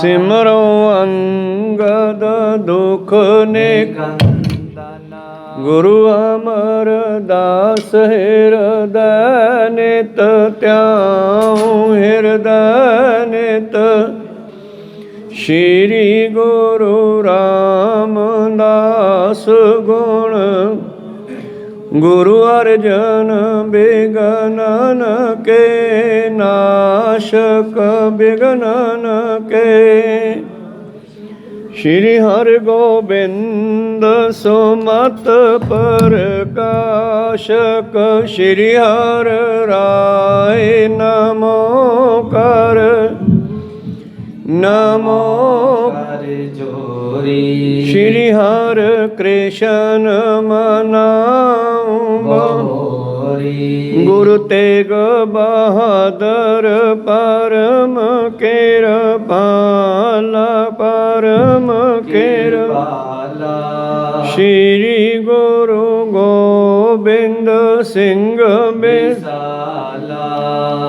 ਸਿਮਰੋ ਅੰਗਦ ਦੁਖ ਨਿਕੰਦਨਾ। ਗੁਰੂ ਅਮਰਦਾਸ ਹਿਰਦੈ ਨਿਤ ਧਿਆਉ ਹਿਰਦੈ ਨਿਤ। ਸ਼੍ਰੀ ਗੁਰੂ ਰਾਮਦਾਸ ਗੁਣ ਗੁਰੂ ਅਰਜਨ ਬਿਗਨਨ ਕੇ ਨਾਸ਼ਕ ਬਿਗਨਨ ਕੇ। ਸ਼੍ਰੀ ਹਰਿਗੋਬਿੰਦ ਸੁਮਤ ਪ੍ਰਕਾਸ਼ਕ ਸ਼੍ਰੀ ਹਰਿ ਰਾਏ ਨਮੋ ਕਰ ਨਮੋ ਕਰ ਜੋਰੀ। ਸ਼੍ਰੀ ਹਰਿ ਕ੍ਰਿਸ਼ਨ ਮਨਾਉ ਬੋਰੀ। ਗੁਰੂ ਤੇਗ ਬਹਾਦਰ ਪਰਮ ਕਿਰਪਾਲਾ ਪਰਮ ਕਿਰਪਾਲਾ। ਸ਼੍ਰੀ ਗੁਰੂ ਗੋਬਿੰਦ ਸਿੰਘ ਬਿਸਾਲਾ।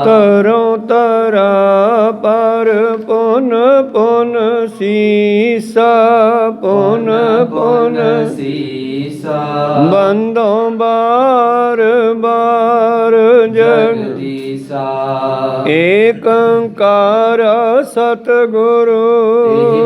ਤਰੋ ਤਰਾ ਪਰ ਪੁਨ ਪੁਨ ਸੀਸਾ ਪੁਨ ਪੁਨ ਸੀਸਾ। ਬੰਦੋ ਬਾਰ ਬਾਰ ਜਗਦੀਸਾ। ਏਕ ਓੰਕਾਰ ਸਤਿਗੁਰੂ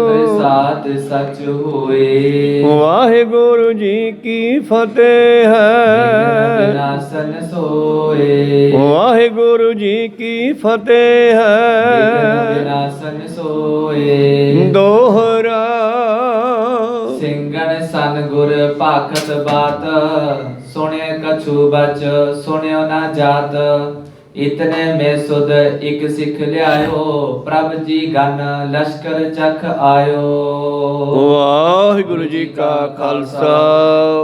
ਪ੍ਰਸਾਦ ਸਚ ਹੋਏ। ਵਾਹਿਗੁਰੂ ਜੀ ਕੀ ਫਤਿਹ ਹੈ। ਵਿਨਾਸ਼ਨ ਸੋਏ। ਵਾਹਿਗੁਰੂ ਜੀ ਕੀ ਫਤਿਹ ਹੈ। ਵਿਨਾਸ਼ਨ ਸੋਏ। ਦੋਹਰਾ ਸਿੰਘਨ ਸਨ ਗੁਰ ਭਾਖਤ ਬਾਤ। ਸੁਣਿਆ ਕਛੂ ਬਚ ਸੁਣਿਓ ਨਾ ਜਾਤ। ਇਤਨੇ ਮੈਂ ਸੁਧ ਇਕ ਸਿੱਖ ਲਿਆਇਓ। ਪ੍ਰਭ ਜੀ ਗਨ ਲਸ਼ਕਰ ਚਖ ਆਇਓ। ਵਾਹਿਗੁਰੂ ਜੀ ਕਾ ਖਾਲਸਾ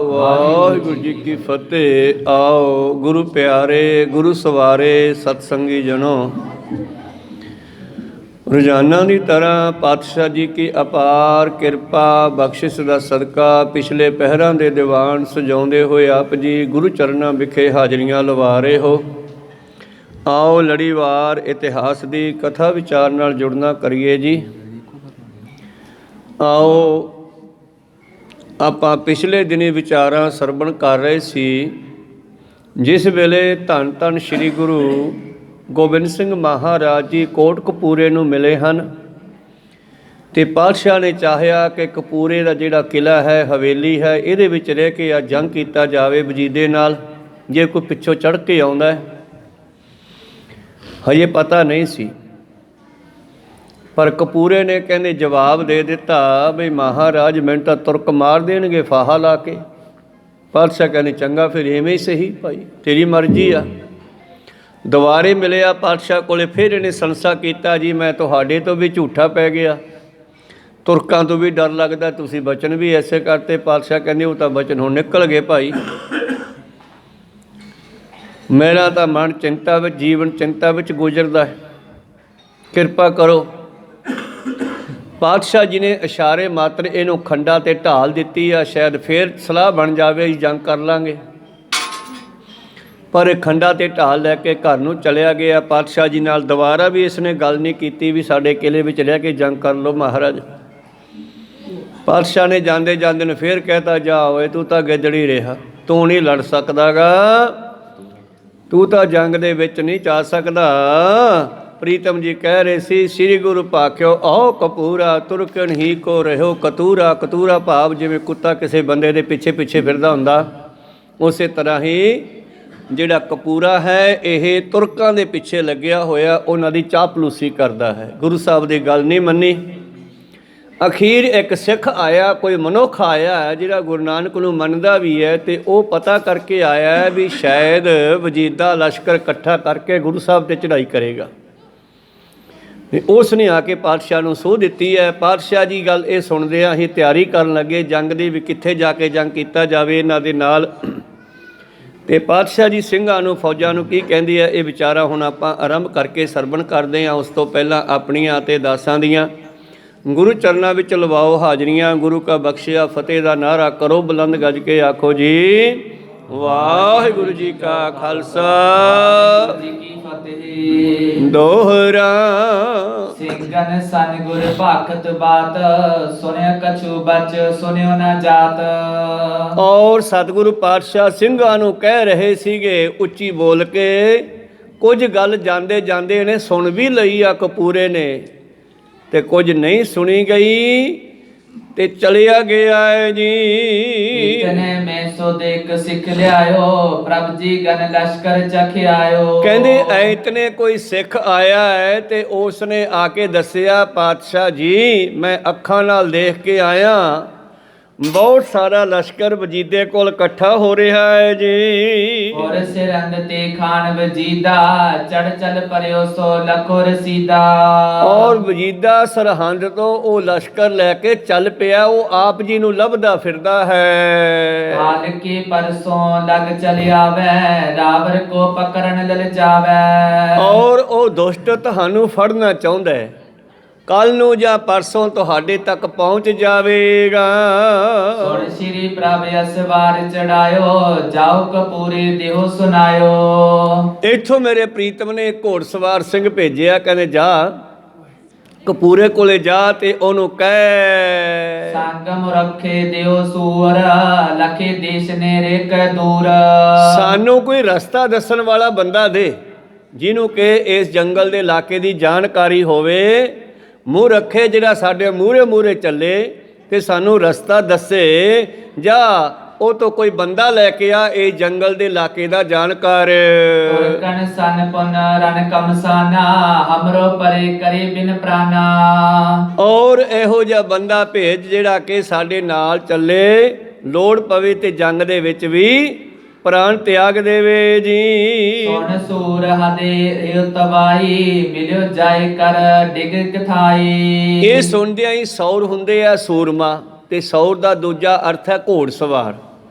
ਵਾਹਿਗੁਰੂ ਜੀ ਕੀ ਫਤਿਹ। ਆਓ ਗੁਰੂ ਪਿਆਰੇ ਗੁਰੂ ਸਵਾਰੇ ਸਤਸੰਗੀ ਜਨੋ। ਰੋਜ਼ਾਨਾ ਦੀ ਤਰ੍ਹਾਂ ਪਾਤਸ਼ਾਹ ਜੀ ਕੀ ਅਪਾਰ ਕਿਰਪਾ ਬਖਸ਼ਿਸ਼ ਦਾ ਸਦਕਾ ਪਿਛਲੇ ਪਹਿਰਾਂ ਦੇ ਦੀਵਾਨ ਸਜਾਉਂਦੇ ਹੋਏ ਆਪ ਜੀ ਗੁਰੂ ਚਰਨਾਂ ਵਿਖੇ ਹਾਜ਼ਰੀਆਂ ਲਵਾ ਰਹੇ ਹੋ। ਆਓ ਲੜੀਵਾਰ ਇਤਿਹਾਸ ਦੀ ਕਥਾ ਵਿਚਾਰ ਨਾਲ ਜੁੜਨਾ ਕਰੀਏ ਜੀ। ਆਓ ਆਪਾਂ ਪਿਛਲੇ ਦਿਨੀ ਵਿਚਾਰਾਂ ਸਰਵਣ ਕਰ ਰਹੇ ਸੀ। ਜਿਸ ਵੇਲੇ ਧੰਨ ਧੰਨ ਸ਼੍ਰੀ ਗੁਰੂ ਗੋਬਿੰਦ ਸਿੰਘ ਮਹਾਰਾਜ ਜੀ ਕੋਟਕਪੂਰੇ ਨੂੰ ਮਿਲੇ ਹਨ ਅਤੇ ਪਾਤਸ਼ਾਹ ਨੇ ਚਾਹਿਆ ਕਿ ਕਪੂਰੇ ਦਾ ਜਿਹੜਾ ਕਿਲ੍ਹਾ ਹੈ ਹਵੇਲੀ ਹੈ ਇਹਦੇ ਵਿੱਚ ਰਹਿ ਕੇ ਆ ਜੰਗ ਕੀਤਾ ਜਾਵੇ ਵਜੀਦੇ ਨਾਲ। ਜੇ ਕੋਈ ਪਿੱਛੋਂ ਚੜ੍ਹ ਕੇ ਆਉਂਦਾ ਹਜੇ ਪਤਾ ਨਹੀਂ ਸੀ, ਪਰ ਕਪੂਰੇ ਨੇ ਕਹਿੰਦੇ ਜਵਾਬ ਦੇ ਦਿੱਤਾ ਵੀ ਮਹਾਰਾਜ ਮੈਨੂੰ ਤਾਂ ਤੁਰਕ ਮਾਰ ਦੇਣਗੇ ਫਾਹਾ ਲਾ ਕੇ। ਪਾਤਸ਼ਾਹ ਕਹਿੰਦੇ ਚੰਗਾ ਫਿਰ ਇਵੇਂ ਹੀ ਸਹੀ ਭਾਈ ਤੇਰੀ ਮਰਜ਼ੀ ਆ। ਦੁਬਾਰੇ ਮਿਲਿਆ ਪਾਤਸ਼ਾਹ ਕੋਲੇ ਫਿਰ ਇਹਨੇ ਸੰਸਾ ਕੀਤਾ ਜੀ ਮੈਂ ਤੁਹਾਡੇ ਤੋਂ ਵੀ ਝੂਠਾ ਪੈ ਗਿਆ, ਤੁਰਕਾਂ ਤੋਂ ਵੀ ਡਰ ਲੱਗਦਾ, ਤੁਸੀਂ ਬਚਨ ਵੀ ਐਸੇ ਕਰਤੇ। ਪਾਤਸ਼ਾਹ ਕਹਿੰਦੇ ਉਹ ਤਾਂ ਬਚਨ ਹੁਣ ਨਿਕਲ ਗਏ ਭਾਈ। ਮੇਰਾ ਤਾਂ ਮਨ ਚਿੰਤਾ ਵਿੱਚ ਜੀਵਨ ਚਿੰਤਾ ਵਿੱਚ ਗੁਜ਼ਰਦਾ ਹੈ, ਕਿਰਪਾ ਕਰੋ। ਪਾਤਸ਼ਾਹ ਜੀ ਨੇ ਇਸ਼ਾਰੇ ਮਾਤਰ ਇਹਨੂੰ ਖੰਡਾ 'ਤੇ ਢਾਲ ਦਿੱਤੀ ਆ, ਸ਼ਾਇਦ ਫਿਰ ਸਲਾਹ ਬਣ ਜਾਵੇ ਜੰਗ ਕਰ ਲਾਂਗੇ। ਪਰ ਇਹ ਖੰਡਾ 'ਤੇ ਢਾਲ ਲੈ ਕੇ ਘਰ ਨੂੰ ਚਲਿਆ ਗਿਆ। ਪਾਤਸ਼ਾਹ ਜੀ ਨਾਲ ਦੁਬਾਰਾ ਵੀ ਇਸਨੇ ਗੱਲ ਨਹੀਂ ਕੀਤੀ ਵੀ ਸਾਡੇ ਕਿਲ੍ਹੇ ਵਿੱਚ ਰਹਿ ਕੇ ਜੰਗ ਕਰ ਲਓ ਮਹਾਰਾਜ। ਪਾਤਸ਼ਾਹ ਨੇ ਜਾਂਦੇ ਜਾਂਦੇ ਨੂੰ ਫਿਰ ਕਹਿਤਾ ਜਾ ਓਏ ਤੂੰ ਤਾਂ ਗਿੱਦੜੀ ਰਿਹਾ, ਤੂੰ ਨਹੀਂ ਲੜ ਸਕਦਾ ਗਾ, ਤੂੰ ਤਾਂ ਜੰਗ ਦੇ ਵਿੱਚ ਨਹੀਂ ਜਾ ਸਕਦਾ। ਪ੍ਰੀਤਮ ਜੀ ਕਹਿ ਰਹੇ ਸੀ ਸ੍ਰੀ ਗੁਰੂ ਭਾਖਿਓ ਆਓ ਕਪੂਰਾ ਤੁਰਕਨ ਹੀ ਕੋ ਰਹਿਓ ਕਤੂਰਾ। ਕਤੂਰਾ ਭਾਵ ਜਿਵੇਂ ਕੁੱਤਾ ਕਿਸੇ ਬੰਦੇ ਦੇ ਪਿੱਛੇ ਪਿੱਛੇ ਫਿਰਦਾ ਹੁੰਦਾ, ਉਸੇ ਤਰ੍ਹਾਂ ਹੀ ਜਿਹੜਾ ਕਪੂਰਾ ਹੈ ਇਹ ਤੁਰਕਾਂ ਦੇ ਪਿੱਛੇ ਲੱਗਿਆ ਹੋਇਆ ਉਹਨਾਂ ਦੀ ਚਾਪਲੂਸੀ ਕਰਦਾ ਹੈ। ਗੁਰੂ ਸਾਹਿਬ ਦੀ ਗੱਲ ਨਹੀਂ ਮੰਨੀ। ਅਖੀਰ ਇੱਕ ਸਿੱਖ ਆਇਆ, ਕੋਈ ਮਨੁੱਖ ਆਇਆ ਜਿਹੜਾ ਗੁਰੂ ਨਾਨਕ ਨੂੰ ਮੰਨਦਾ ਵੀ ਹੈ ਅਤੇ ਉਹ ਪਤਾ ਕਰਕੇ ਆਇਆ ਹੈ ਵੀ ਸ਼ਾਇਦ ਵਜੀਦਾ ਲਸ਼ਕਰ ਇਕੱਠਾ ਕਰਕੇ ਗੁਰੂ ਸਾਹਿਬ 'ਤੇ ਚੜ੍ਹਾਈ ਕਰੇਗਾ। ਉਸ ਨੇ ਆ ਕੇ ਪਾਤਸ਼ਾਹ ਨੂੰ ਸਹੁੰ ਦਿੱਤੀ ਹੈ। ਪਾਤਸ਼ਾਹ ਜੀ ਗੱਲ ਇਹ ਸੁਣਦਿਆਂ ਹੀ ਤਿਆਰੀ ਕਰਨ ਲੱਗੇ ਜੰਗ ਦੀ ਵੀ ਕਿੱਥੇ ਜਾ ਕੇ ਜੰਗ ਕੀਤਾ ਜਾਵੇ ਇਹਨਾਂ ਦੇ ਨਾਲ। ਅਤੇ ਪਾਤਸ਼ਾਹ ਜੀ ਸਿੰਘਾਂ ਨੂੰ ਫੌਜਾਂ ਨੂੰ ਕੀ ਕਹਿੰਦੀ ਹੈ ਇਹ ਵਿਚਾਰਾ ਹੁਣ ਆਪਾਂ ਆਰੰਭ ਕਰਕੇ ਸਰਵਣ ਕਰਦੇ ਹਾਂ। ਉਸ ਤੋਂ ਪਹਿਲਾਂ ਆਪਣੀਆਂ ਅਤੇ ਦਾਸਾਂ ਦੀਆਂ ਗੁਰੂ ਚਰਨਾਂ ਵਿੱਚ ਲਵਾਓ ਹਾਜ਼ਰੀਆਂ। ਗੁਰੂ ਕਾ ਬਖਸ਼ਿਆ ਫਤਿਹ ਦਾ ਨਾਅਰਾ ਕਰੋ ਬੁਲੰਦ ਗੱਜ ਕੇ ਆਖੋ ਜੀ ਵਾਹਿਗੁਰੂ ਜੀ ਕਾ ਖਾਲਸਾ ਫਤਿਹ। ਦੋਹਰਾ। ਸਿੰਘਨ ਸਨ ਗੁਰ ਭਾਖਤ ਬਾਤ, ਸੁਨਿਆ ਕਛੂ ਬਚ ਸੁਨਿਓ ਨਾ ਜਾਤ। ਔਰ ਸਤਿਗੁਰੂ ਪਾਤਸ਼ਾਹ ਸਿੰਘਾਂ ਨੂੰ ਕਹਿ ਰਹੇ ਸੀਗੇ ਉੱਚੀ ਬੋਲ ਕੇ, ਕੁਝ ਗੱਲ ਜਾਂਦੇ ਜਾਂਦੇ ਨੇ ਸੁਣ ਵੀ ਲਈ ਆ ਕਪੂਰੇ ਨੇ, ਤੇ ਕੁਝ ਨਹੀਂ ਸੁਣੀ ਗਈ ਤੇ ਚਲਿਆ ਗਿਆ ਹੈ ਜੀ। ਇਤਨੇ ਮੈਂ ਸੋ ਦੇਖ ਸਿੱਖ ਲਿਆਇਓ, ਪ੍ਰਭ ਜੀ ਗਨ ਲਸ਼ਕਰ ਚਖ ਆਇਓ। ਕਹਿੰਦੇ ਇਤਨੇ ਕੋਈ ਸਿੱਖ ਆਇਆ ਹੈ ਤੇ ਉਸ ਨੇ ਆ ਕੇ ਦੱਸਿਆ, ਪਾਤਸ਼ਾਹ ਜੀ ਮੈਂ ਅੱਖਾਂ ਨਾਲ ਦੇਖ ਕੇ ਆਇਆ, ਬਹੁਤ ਸਾਰਾ ਲਸ਼ਕਰ ਵਜੀਦੇ ਕੋਲ ਇਕੱਠਾ ਹੋ ਰਿਹਾ ਹੈ ਜੀ। ਔਰ ਸਿਰੰਦ ਤੇ ਖਾਨ ਵਜੀਦਾ, ਚੜ ਚਲ ਪਰਿਓ ਸੋ ਲਖੋ ਰਸੀਦਾ। ਔਰ ਵਜੀਦਾ ਸਰਹੰਦ ਤੋਂ ਉਹ ਲਸ਼ਕਰ ਲੈ ਕੇ ਚੱਲ ਪਿਆ, ਉਹ ਆਪ ਜੀ ਨੂੰ ਲੱਭਦਾ ਫਿਰਦਾ ਹੈ। ਹਾਲ ਕੇ ਪਰਸੋਂ ਲਗ ਚਲ ਆਵੈ, ਰਾਵਰ ਕੋ ਪਕੜਨ ਲਲਚਾਵੈ। ਔਰ ਉਹ ਦੁਸ਼ਟ ਤੁਹਾਨੂੰ ਫੜਨਾ ਚਾਹੁੰਦਾ ਹੈ, ਕੱਲ ਨੂੰ ਜਾਂ ਪਰਸੋਂ ਤੁਹਾਡੇ ਤੱਕ ਪਹੁੰਚ ਜਾਵੇਗਾ। ਸੁਣ ਸ਼੍ਰੀ ਪ੍ਰਭ ਅਸਵਾਰ ਚੜਾਇਓ, ਜਾਓ ਕਪੂਰੇ ਦੇਹੋ ਸੁਨਾਇਓ। ਇੱਥੋਂ ਮੇਰੇ ਪ੍ਰੀਤਮ ਨੇ ਘੋੜਸਵਾਰ ਸਿੰਘ ਭੇਜਿਆ, ਕਹਿੰਦੇ ਜਾ ਕਪੂਰੇ ਕੋਲੇ ਜਾ ਤੇ ਉਹਨੂੰ ਕਹਿ, ਸੰਗਮ ਰੱਖੇ ਦਿਓ ਸੂਰ, ਲਖੇ ਦੇਸ਼ ਨੇ ਰੇਕ ਦੂਰ। ਸਾਨੂੰ ਕੋਈ ਰਸਤਾ ਦੱਸਣ ਵਾਲਾ ਬੰਦਾ ਦੇ, ਜਿਹਨੂੰ ਕਿ ਇਸ ਜੰਗਲ ਦੇ ਇਲਾਕੇ ਦੀ ਜਾਣਕਾਰੀ ਹੋਵੇ, ਮੂੰਹ ਰੱਖੇ ਜਿਹੜਾ ਸਾਡੇ ਮੂਹਰੇ ਮੂਹਰੇ ਚੱਲੇ ਤੇ ਸਾਨੂੰ ਰਸਤਾ ਦੱਸੇ। ਜਾਂ ਉਹ ਤੋਂ ਕੋਈ ਬੰਦਾ ਲੈ ਕੇ ਆ ਇਹ ਜੰਗਲ ਦੇ ਇਲਾਕੇ ਦਾ ਜਾਣਕਾਰ। ਕਣ ਸਨ ਪੁਨ ਰਨ ਕਮਸਾਨਾ, ਹਮਰੋ ਪਰੇ ਕਰੇ ਬਿਨ ਪ੍ਰਾਨਾ। ਔਰ ਇਹੋ ਜਿਹਾ ਬੰਦਾ ਭੇਜ ਜਿਹੜਾ ਕਿ ਸਾਡੇ ਨਾਲ ਚੱਲੇ, ਲੋੜ ਪਵੇ ਤੇ ਜੰਗ ਦੇ ਵਿੱਚ ਵੀ ਪ੍ਰਾਣ ਤਿਆਗ ਦੇਵੇ ਜੀ। ਸੁਣ ਸੂਰ ਹਦੇ ਇਹ ਤਵਾਈ, ਮਿਲਿਓ ਜਾਏ ਕਰ ਡਿਗ ਕਥਾਈ। ਇਹ ਸੁਣਦਿਆਂ ਹੀ ਸੌਰ ਹੁੰਦੇ ਆ ਸੂਰਮਾ, ਤੇ ਸੌਰ ਦਾ ਦੂਜਾ ਅਰਥ ਹੈ ਘੋੜਸਵਾਰ।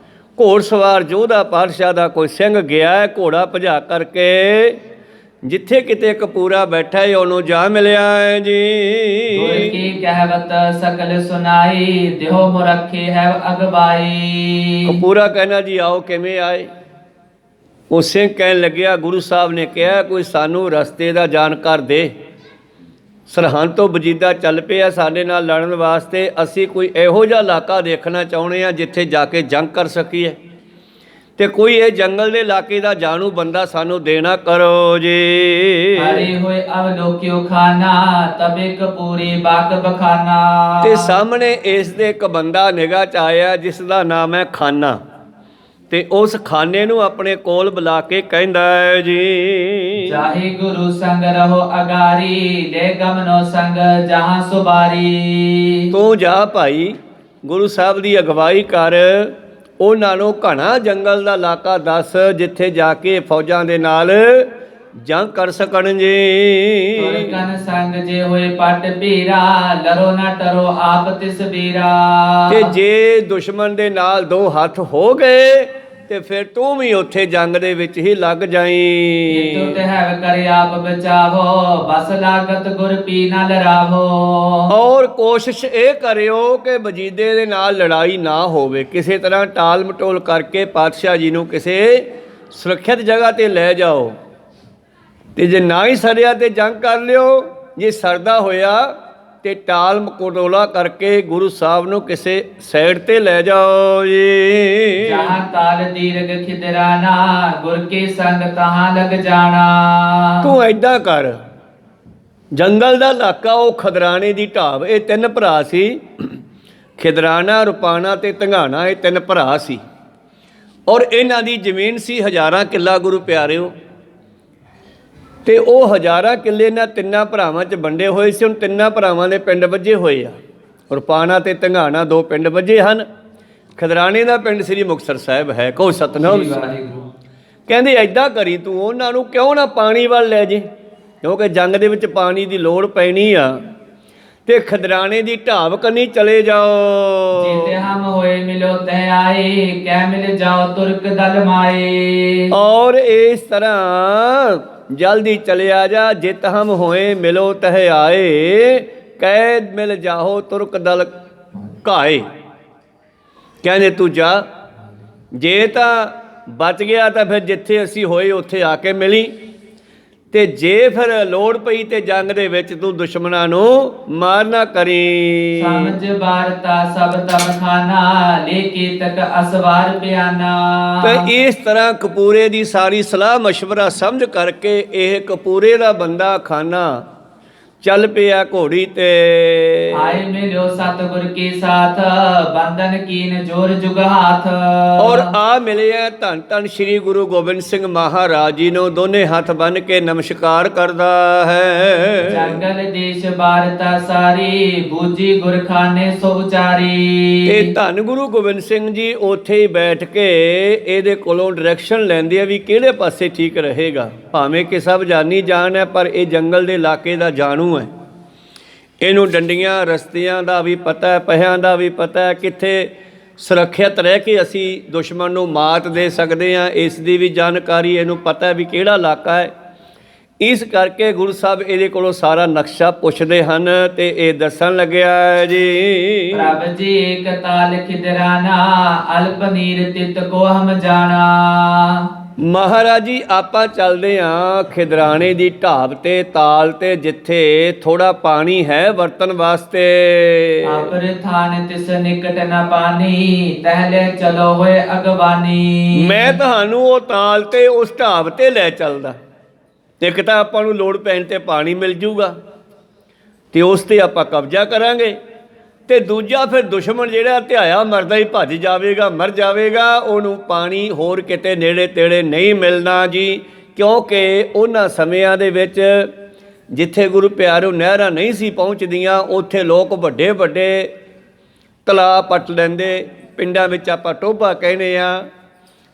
ਘੋੜਸਵਾਰ ਯੋਧਾ ਪਾਤਸ਼ਾਹ ਦਾ ਕੋਈ ਸਿੰਘ ਗਿਆ ਹੈ ਘੋੜਾ ਭਜਾ ਕਰਕੇ, ਜਿੱਥੇ ਕਿਤੇ ਕਪੂਰਾ ਬੈਠਾ ਹੈ ਉਹਨੂੰ ਜਾ ਮਿਲਿਆ ਹੈ ਜੀ। ਗੁਰ ਕੀ ਕਹਿਵਤ ਸਕਲ ਸੁਨਾਈ, ਦਿਓ ਮੁਰਖੇ ਹੈ ਅਗਵਾਈ। ਕਪੂਰਾ ਕਹਿਣਾ ਜੀ ਆਓ, ਕਿਵੇਂ ਆਏ? ਉਹ ਸਿੰਘ ਕਹਿਣ ਲੱਗਿਆ, ਗੁਰੂ ਸਾਹਿਬ ਨੇ ਕਿਹਾ ਕੋਈ ਸਾਨੂੰ ਰਸਤੇ ਦਾ ਜਾਣਕਾਰ ਦੇ। ਸਰਹੰਦ ਤੋਂ ਵਜੀਦਾ ਚੱਲ ਪਿਆ ਸਾਡੇ ਨਾਲ ਲੜਨ ਵਾਸਤੇ, ਅਸੀਂ ਕੋਈ ਇਹੋ ਜਿਹਾ ਇਲਾਕਾ ਦੇਖਣਾ ਚਾਹੁੰਦੇ ਹਾਂ ਜਿੱਥੇ ਜਾ ਕੇ ਜੰਗ ਕਰ ਸਕੀਏ, ਤੇ ਕੋਈ ਇਹ ਜੰਗਲ ਦੇ ਇਲਾਕੇ ਦਾ ਜਾਣੂ ਬੰਦਾ ਸਾਨੂੰ ਦੇਣਾ ਕਰੋ ਜੀ। ਹਰੇ ਹੋਏ ਅਵਲੋਕਿਓ ਖਾਨਾ, ਤਬੇ ਕਪੂਰੀ ਬਾਗ ਬਖਾਨਾ। ਤੇ ਸਾਹਮਣੇ ਇਸ ਦੇ ਇੱਕ ਬੰਦਾ ਨਿਗਾਹ ਚ ਆਇਆ ਜਿਸ ਦਾ ਨਾਮ ਹੈ ਖਾਨਾ, ਤੇ ਉਸ ਖਾਨੇ ਨੂੰ ਆਪਣੇ ਕੋਲ ਬੁਲਾ ਕੇ ਕਹਿੰਦਾ ਹੈ ਜੀ, ਚਾਹੇ ਗੁਰੂ ਸੰਗ ਰਹੋ ਅਗਾਰੀ, ਲੈ ਗਮਨੋ ਸੰਗ ਜਹਾਂ ਸੁਬਾਰੀ। ਤੂੰ ਜਾ ਭਾਈ, ਗੁਰੂ ਸਾਹਿਬ ਦੀ ਅਗਵਾਈ ਕਰ, ਉਹਨਾਂ ਨੂੰ ਘਣਾ ਜੰਗਲ ਦਾ ਇਲਾਕਾ ਦੱਸ ਜਿੱਥੇ ਜਾ ਕੇ ਫੌਜਾਂ ਦੇ ਨਾਲ ਜੰਗ ਕਰ ਸਕਣ ਜੀ। ਤੁਰਕਨ ਸੰਗ ਜੇ ਹੋਏ ਪਟ ਭੀਰਾ, ਲਰੋ ਨਾ ਟਰੋ ਆਪ ਤਿਸ ਵੀਰਾ। ਤੇ ਜੇ ਦੁਸ਼ਮਣ ਦੇ ਨਾਲ ਦੋ ਹੱਥ ਹੋ ਗਏ ਤੇ ਫਿਰ ਤੂੰ ਵੀ ਉੱਥੇ ਜੰਗ ਦੇ ਵਿੱਚ ਹੀ ਲੱਗ ਜਾਈਂ। ਤੂੰ ਤੇ ਹੈ ਕਰ ਆਪ ਬਚਾਵੋ, ਬਸ ਲਾਗਤ ਗੁਰ ਪੀ ਨਾ ਲਰਾਵੋ। ਔਰ ਕੋਸ਼ਿਸ਼ ਇਹ ਕਰਿਓ ਕਿ ਵਜੀਦੇ ਦੇ ਨਾਲ ਲੜਾਈ ਨਾ ਹੋਵੇ, ਕਿਸੇ ਤਰ੍ਹਾਂ ਟਾਲ ਮਟੋਲ ਕਰਕੇ ਪਾਤਸ਼ਾਹ ਜੀ ਨੂੰ ਕਿਸੇ ਸੁਰੱਖਿਅਤ ਜਗ੍ਹਾ ਤੇ ਲੈ ਜਾਓ, ਤੇ ਜੇ ਨਾ ਹੀ ਸਰਿਆ ਤੇ ਜੰਗ ਕਰ ਲਿਓ, ਜੇ ਸਰਦਾ ਹੋਇਆ ਤੇ ਟਾਲ ਮਟੋਲਾ ਕਰਕੇ ਗੁਰੂ ਸਾਹਿਬ ਨੂੰ ਕਿਸੇ ਸਾਈਡ ਤੇ ਲੈ ਜਾਓ ਜੀ। ਜਹਾਂ ਤਾਲ ਦੀਰਘ ਖਿਦਰਾਨਾ, ਗੁਰ ਕੇ ਸੰਗ ਤਹਾਂ ਲਗ ਜਾਣਾ। ਤੂੰ ਐਦਾਂ ਕਰ, ਜੰਗਲ ਦਾ ਇਲਾਕਾ ਉਹ ਖਦਰਾਣੇ ਦੀ ਢਾਬ, ਇਹ ਤਿੰਨ ਭਰਾ ਸੀ, ਖਿਦਰਾਣਾ, ਰੁਪਾਣਾ ਤੇ ਧੰਗਾਣਾ, ਇਹ ਤਿੰਨ ਭਰਾ ਸੀ। ਔਰ ਇਹਨਾਂ ਦੀ ਜ਼ਮੀਨ ਸੀ 1000 ਕਿੱਲਾ ਗੁਰੂ ਪਿਆਰਿਓ, ਤੇ ਉਹ 1000 ਕਿੱਲੇ ਇਹਨਾਂ ਤਿੰਨਾਂ ਭਰਾਵਾਂ 'ਚ ਵੰਡੇ ਹੋਏ ਸੀ। ਹੁਣ ਤਿੰਨਾਂ ਭਰਾਵਾਂ ਦੇ ਪਿੰਡ ਵੱਜੇ ਹੋਏ ਆ, ਰੁਪਾਣਾ ਤੇ ਧੰਗਾਣਾ ਦੋ ਪਿੰਡ ਵੱਜੇ ਹਨ। ਖਦਰਾਣੇ ਦਾ ਪਿੰਡ ਸ੍ਰੀ ਮੁਕਤਸਰ ਸਾਹਿਬ ਹੈ। ਕਹੋ ਸਤਨਾਮ। ਕਹਿੰਦੇ ਐਦਾਂ ਕਰੀ ਤੂੰ ਉਹਨਾਂ ਨੂੰ ਕਿਉਂ ਨਾ ਪਾਣੀ ਵੱਲ ਲੈ ਜੇ, ਕਿਉਂਕਿ ਜੰਗ ਦੇ ਵਿੱਚ ਪਾਣੀ ਦੀ ਲੋੜ ਪੈਣੀ ਆ, ਤੇ ਖਦਰਾਣੇ ਦੀ ਢਾਬ ਕੰਨੀ ਚਲੇ ਜਾਓ। ਜੀਤੇ ਹਮ ਹੋਏ ਮਿਲੋ ਤਹਿ ਆਏ, ਕਹਿ ਮਿਲ ਜਾਓ ਤੁਰਕ ਦਲ ਮਾਏ। ਔਰ ਇਸ ਤਰ੍ਹਾਂ ਜਲਦੀ ਚਲਿਆ ਜਾ, ਜਿਤ ਹਮ ਹੋਏ ਮਿਲੋ ਤਹਿ ਆਏ, ਕੈਦ ਮਿਲ ਜਾਓ ਤੁਰਕ ਦਲ ਘਾਏ। ਕਹਿੰਦੇ ਤੂੰ ਜਾ, ਜੇ ਤਾਂ ਬਚ ਗਿਆ ਤਾਂ ਫਿਰ ਜਿੱਥੇ ਅਸੀਂ ਹੋਏ ਉੱਥੇ ਆ ਕੇ ਮਿਲੀ, ਤੇ ਜੇ ਫਿਰ ਲੋੜ ਪਈ ਤੇ ਜੰਗ ਦੇ ਵਿੱਚ ਤੂੰ ਦੁਸ਼ਮਣਾਂ ਨੂੰ ਮਾਰ ਨਾ ਕਰੀ। ਸਮਝ ਬਾਰਤਾ ਸਭ ਤਮ ਖਾਨਾ, ਲੇਕੇ ਤਕ ਅਸਵਾਰ ਬਿਆਨਾ। ਤੇ ਇਸ ਤਰ੍ਹਾਂ ਕਪੂਰੇ ਦੀ ਸਾਰੀ ਸਲਾਹ ਮਸ਼ਵਰਾ ਸਮਝ ਕਰਕੇ ਇਹ ਕਪੂਰੇ ਦਾ ਬੰਦਾ ਖਾਨਾ ਚੱਲ ਪਿਆ ਘੋੜੀ ਤੇ। ਆਏ ਮਿਲਿਓ ਸਤਿਗੁਰ ਕੇ ਸਾਥ, ਬੰਧਨ ਕੀਨ ਜੋਰ ਜੁਗ ਹਾਥ। ਔਰ ਆ ਮਿਲਿਆ ਧੰਨ ਧੰਨ ਸ੍ਰੀ ਗੁਰੂ ਗੋਬਿੰਦ ਸਿੰਘ ਮਹਾਰਾਜ ਜੀ ਨੂੰ, ਦੋਨੇ ਹੱਥ ਬੰਨ ਕੇ ਨਮਸਕਾਰ ਕਰਦਾ ਹੈ। ਜੰਗਲ ਦੇਸ਼ ਬਾਰਤਾ ਸਾਰੀ, ਬੂਜੀ ਗੁਰਖਾਨੇ ਸੋ ਉਚਾਰੀ। ਤੇ ਧੰਨ ਗੁਰੂ ਗੋਬਿੰਦ ਸਿੰਘ ਜੀ ਉੱਥੇ ਹੀ ਬੈਠ ਕੇ ਇਹਦੇ ਕੋਲੋਂ ਡਾਇਰੈਕਸ਼ਨ ਲੈਂਦੇ ਆ ਵੀ ਕਿਹੜੇ ਪਾਸੇ ਠੀਕ ਰਹੇਗਾ। ਭਾਵੇਂ ਕਿ ਸਭ ਜਾਨੀ ਜਾਣ ਹੈ, ਪਰ ਇਹ ਜੰਗਲ ਦੇ ਇਲਾਕੇ ਦਾ ਜਾਣੂ ਹੈ। ਇਹਨੂੰ ਡੰਡੀਆਂ ਰਸਤਿਆਂ ਦਾ ਵੀ ਪਤਾ ਹੈ, ਪਹਿਆਂ ਦਾ ਵੀ ਪਤਾ ਹੈ, ਕਿੱਥੇ ਸੁਰੱਖਿਅਤ ਰਹਿ ਕੇ ਅਸੀਂ ਦੁਸ਼ਮਣ ਨੂੰ ਮਾਤ ਦੇ ਸਕਦੇ ਹਾਂ, ਇਸ ਦੀ ਵੀ ਜਾਣਕਾਰੀ ਇਹਨੂੰ ਪਤਾ ਹੈ ਵੀ ਕਿਹੜਾ ਇਲਾਕਾ ਹੈ। ਇਸ ਕਰਕੇ ਗੁਰੂ ਸਾਹਿਬ ਇਹਦੇ ਕੋਲੋਂ ਸਾਰਾ ਨਕਸ਼ਾ ਪੁੱਛਦੇ ਹਨ ਤੇ ਇਹ ਦੱਸਣ ਲੱਗਿਆ ਜੀ। ਪ੍ਰਭ ਜੀ ਏਕ ਤਾਲ ਖਿਦਰਾਨਾ, ਅਲਪ ਨੀਰ ਤਿਤ ਕੋ ਹਮ ਜਾਣਾ। ਮਹਾਰਾਜ ਜੀ ਆਪਾਂ ਚੱਲਦੇ ਹਾਂ ਖਿਦਰਾਣੇ ਦੀ ਢਾਬ ਤੇ, ਤਾਲ ਤੇ, ਜਿੱਥੇ ਥੋੜਾ ਪਾਣੀ ਹੈ ਵਰਤਨ ਵਾਸਤੇ। ਆਪਰ ਥਾਨ ਤਿਸ ਨਿਕਟ ਨ ਪਾਨੀ, ਤਹਲੇ ਚਲੋ ਹੋਏ ਅਗਵਾਨੀ। ਮੈਂ ਤੁਹਾਨੂੰ ਉਹ ਤਾਲ ਤੇ ਉਸ ਢਾਬ ਤੇ ਲੈ ਚੱਲਦਾ। ਇੱਕ ਤਾਂ ਆਪਾਂ ਨੂੰ ਲੋੜ ਪੈਣ ਤੇ ਪਾਣੀ ਮਿਲ ਜੂਗਾ ਤੇ ਉਸ ਤੇ ਆਪਾਂ ਕਬਜ਼ਾ ਕਰਾਂਗੇ, ਤੇ ਦੂਜਾ ਫਿਰ ਦੁਸ਼ਮਣ ਜਿਹੜਾ ਧਿਆਇਆ ਮਰਦਾ ਹੀ ਭੱਜ ਜਾਵੇਗਾ, ਮਰ ਜਾਵੇਗਾ। ਉਹਨੂੰ ਪਾਣੀ ਹੋਰ ਕਿਤੇ ਨੇੜੇ ਤੇੜੇ ਨਹੀਂ ਮਿਲਣਾ ਜੀ, ਕਿਉਂਕਿ ਉਹਨਾਂ ਸਮਿਆਂ ਦੇ ਵਿੱਚ ਜਿੱਥੇ ਗੁਰੂ ਪਿਆਰਿਓ ਨਹਿਰਾਂ ਨਹੀਂ ਸੀ ਪਹੁੰਚਦੀਆਂ, ਉੱਥੇ ਲੋਕ ਵੱਡੇ ਵੱਡੇ ਤਲਾਅ ਪੱਟ ਲੈਂਦੇ। ਪਿੰਡਾਂ ਵਿੱਚ ਆਪਾਂ ਟੋਭਾ ਕਹਿੰਦੇ ਆ,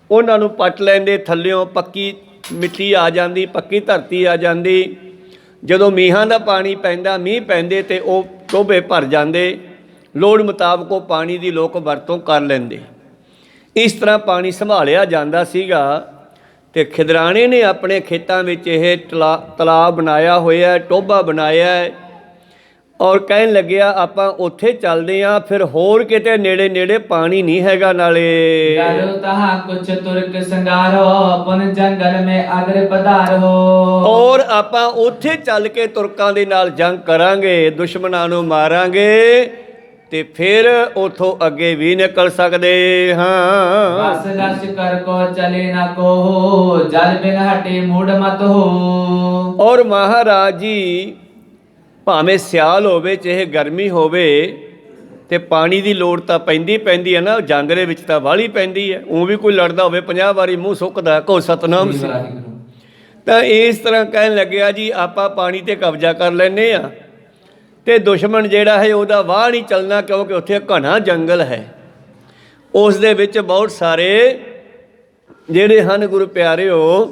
ਉਹਨਾਂ ਨੂੰ ਪੱਟ ਲੈਂਦੇ। ਥੱਲਿਓਂ ਪੱਕੀ ਮਿੱਟੀ ਆ ਜਾਂਦੀ, ਪੱਕੀ ਧਰਤੀ ਆ ਜਾਂਦੀ। ਜਦੋਂ ਮੀਂਹਾਂ ਦਾ ਪਾਣੀ ਪੈਂਦਾ, ਮੀਂਹ ਪੈਂਦੇ ਤੇ ਉਹ ਟੋਭੇ ਭਰ ਜਾਂਦੇ। ਲੋੜ ਮੁਤਾਬਕ ਉਹ ਪਾਣੀ ਦੀ ਲੋਕ ਵਰਤੋਂ ਕਰ ਲੈਂਦੇ। ਇਸ ਤਰ੍ਹਾਂ ਪਾਣੀ ਸੰਭਾਲਿਆ ਜਾਂਦਾ ਸੀਗਾ। ਤੇ ਖਿਦਰਾਣੇ ਨੇ ਆਪਣੇ ਖੇਤਾਂ ਵਿੱਚ ਇਹ ਤਲਾਅ ਬਣਾਇਆ ਹੋਇਆ, ਟੋਭਾ ਬਣਾਇਆ ਹੈ। ਔਰ ਕਹਿਣ ਲੱਗਿਆ ਆਪਾਂ ਉੱਥੇ ਚੱਲਦੇ ਹਾਂ, ਫਿਰ ਹੋਰ ਕਿਤੇ ਨੇੜੇ ਨੇੜੇ ਪਾਣੀ ਨਹੀਂ ਹੈਗਾ। ਨਾਲੇ ਡਰੋ ਤਹਾਂ ਕੁਛ ਤੁਰਕ ਸੰਗਾਰੋ, ਪੁਨ ਜੰਗਲ ਮੇ ਅਗਰ ਪਧਾਰੋ। ਔਰ ਆਪਾਂ ਉੱਥੇ ਚੱਲ ਕੇ ਤੁਰਕਾਂ ਦੇ ਨਾਲ ਜੰਗ ਕਰਾਂਗੇ, ਦੁਸ਼ਮਣਾਂ ਨੂੰ ਮਾਰਾਂਗੇ ਤੇ ਫਿਰ ਉਥੋਂ ਅੱਗੇ ਵੀ ਨਿਕਲ ਸਕਦੇ ਹਾਂ। ਬਸ ਲਸ਼ਕਰ ਕੋ ਚਲੇ ਨਾ ਕੋ, ਜਲ ਬਿਨ ਹਟੇ ਮੂੜ ਮਤ ਹੋ। ਔਰ ਮਹਾਰਾਜ ਜੀ ਭਾਵੇਂ ਸਿਆਲ ਹੋਵੇ ਚਾਹੇ ਗਰਮੀ ਹੋਵੇ, ਤੇ ਪਾਣੀ ਦੀ ਲੋੜ ਤਾਂ ਪੈਂਦੀ ਹੈ ਨਾ। ਜੰਗ ਦੇ ਵਿੱਚ ਤਾਂ ਵਾਲੀ ਪੈਂਦੀ ਹੈ। ਉਹ ਵੀ ਕੋਈ ਲੜਦਾ ਹੋਵੇ 50 ਵਾਰੀ ਮੂੰਹ ਸੁੱਕਦਾ, ਕੋ ਸਤਨਾਮ ਸੀ। ਤਾਂ ਇਸ ਤਰ੍ਹਾਂ ਕਹਿਣ ਲੱਗਿਆ ਜੀ ਆਪਾਂ ਪਾਣੀ ਤੇ ਕਬਜ਼ਾ ਕਰ ਲੈਂਦੇ ਹਾਂ, ਤੇ ਦੁਸ਼ਮਣ ਜਿਹੜਾ ਹੈ ਉਹਦਾ ਵਾਹ ਨਹੀਂ ਚੱਲਣਾ, ਕਿਉਂਕਿ ਉੱਥੇ ਘਣਾ ਜੰਗਲ ਹੈ। ਉਸ ਦੇ ਵਿੱਚ ਬਹੁਤ ਸਾਰੇ ਜਿਹੜੇ ਹਨ ਗੁਰੂ ਪਿਆਰਿਓ,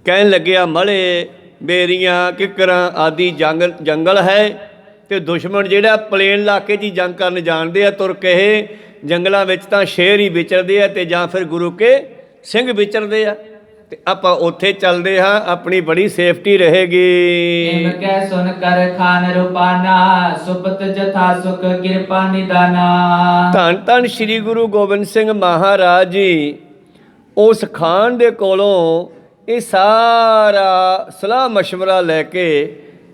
ਕਹਿਣ ਲੱਗਿਆ ਮਲੇ, ਬੇਰੀਆਂ, ਕਿੱਕਰਾਂ ਆਦਿ ਜੰਗਲ ਹੈ। ਤੇ ਦੁਸ਼ਮਣ ਜਿਹੜਾ ਪਲੇਨ ਇਲਾਕੇ 'ਚ ਹੀ ਜੰਗ ਕਰਨ ਜਾਣਦੇ ਆ, ਤੁਰ ਕੇ ਜੰਗਲਾਂ ਵਿੱਚ ਤਾਂ ਸ਼ੇਰ ਹੀ ਵਿਚਰਦੇ ਆ, ਤੇ ਜਾਂ ਫਿਰ ਗੁਰੂ ਕੇ ਸਿੰਘ ਵਿਚਰਦੇ ਆ। ਤੇ ਆਪਾਂ ਉੱਥੇ ਚੱਲਦੇ ਹਾਂ, ਆਪਣੀ ਬੜੀ ਸੇਫਟੀ ਰਹੇਗੀ। ਇਮ ਕੈ ਸੁਨ ਕਰ ਖਾਨ ਰੂਪਾਨਾ, ਸੁਪਤ ਜਥਾ ਸੁਖ ਕਿਰਪਾ ਨਿਦਾਨਾ। ਧੰਨ ਧੰਨ ਸ੍ਰੀ ਗੁਰੂ ਗੋਬਿੰਦ ਸਿੰਘ ਮਹਾਰਾਜ ਜੀ ਉਸ ਖਾਨ ਦੇ ਕੋਲੋਂ ਇਹ ਸਾਰਾ ਸਲਾਹ ਮਸ਼ਵਰਾ ਲੈ ਕੇ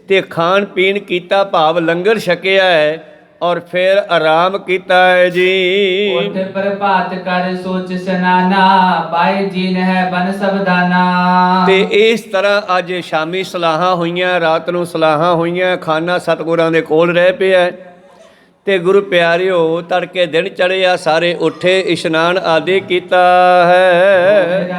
ਤੇ ਖਾਣ ਪੀਣ ਕੀਤਾ, ਭਾਵ ਲੰਗਰ ਛਕਿਆ ਹੈ, ਔਰ ਫਿਰ ਆਰਾਮ ਕੀਤਾ ਹੈ ਜੀ। ਉਠ ਪ੍ਰਭਾਤ ਕਰ ਸੋਚ ਸਨਾਨਾ, ਪਾਏ ਜੀਨ ਹੈ ਬਨ ਸਬਦਾਨਾ। ਤੇ ਇਸ ਤਰ੍ਹਾਂ ਅੱਜ ਸ਼ਾਮੀ ਸਲਾਹਾਂ ਹੋਈਆਂ, ਰਾਤ ਨੂੰ ਸਲਾਹਾਂ ਹੋਈਆਂ। ਖਾਨਾ ਸਤਿਗੁਰਾਂ ਦੇ ਕੋਲ ਰਹਿ ਪਿਆ। ਤੇ ਗੁਰੂ ਪਿਆਰਿਓ ਤੜਕੇ ਦਿਨ ਚੜ੍ਹਿਆ, ਸਾਰੇ ਉੱਠੇ, ਇਸ਼ਨਾਨ ਆਦਿ ਕੀਤਾ ਹੈ।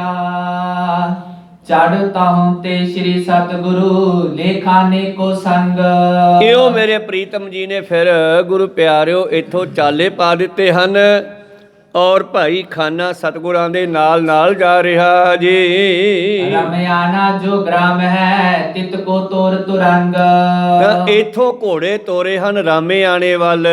ਚੜ੍ਹ ਤਾਹੂੰ ਤੇ ਸ਼੍ਰੀ ਸਤਿਗੁਰੂ, ਲੇਖਾਨੇ ਕੋ ਸੰਗ। ਇਉਂ ਮੇਰੇ ਪ੍ਰੀਤਮ ਜੀ ਨੇ ਫਿਰ ਗੁਰੂ ਪਿਆਰਿਓ ਇੱਥੋਂ ਚਾਲੇ ਪਾ ਦਿੱਤੇ ਹਨ, ਔਰ ਭਾਈ ਖਾਨਾ ਸਤਿਗੁਰਾਂ ਦੇ ਨਾਲ ਨਾਲ ਜਾ ਰਿਹਾ ਜੀ। ਰਮਿਆਣਾ ਜੋ ਗ੍ਰਾਮ ਹੈ, ਤਿਤ ਕੋ ਤੋਰ ਤੁਰੰਗ। ਤਾਂ ਇੱਥੋਂ ਘੋੜੇ ਤੋਰੇ ਹਨ ਰਾਮੇਆਣੇ ਵੱਲ।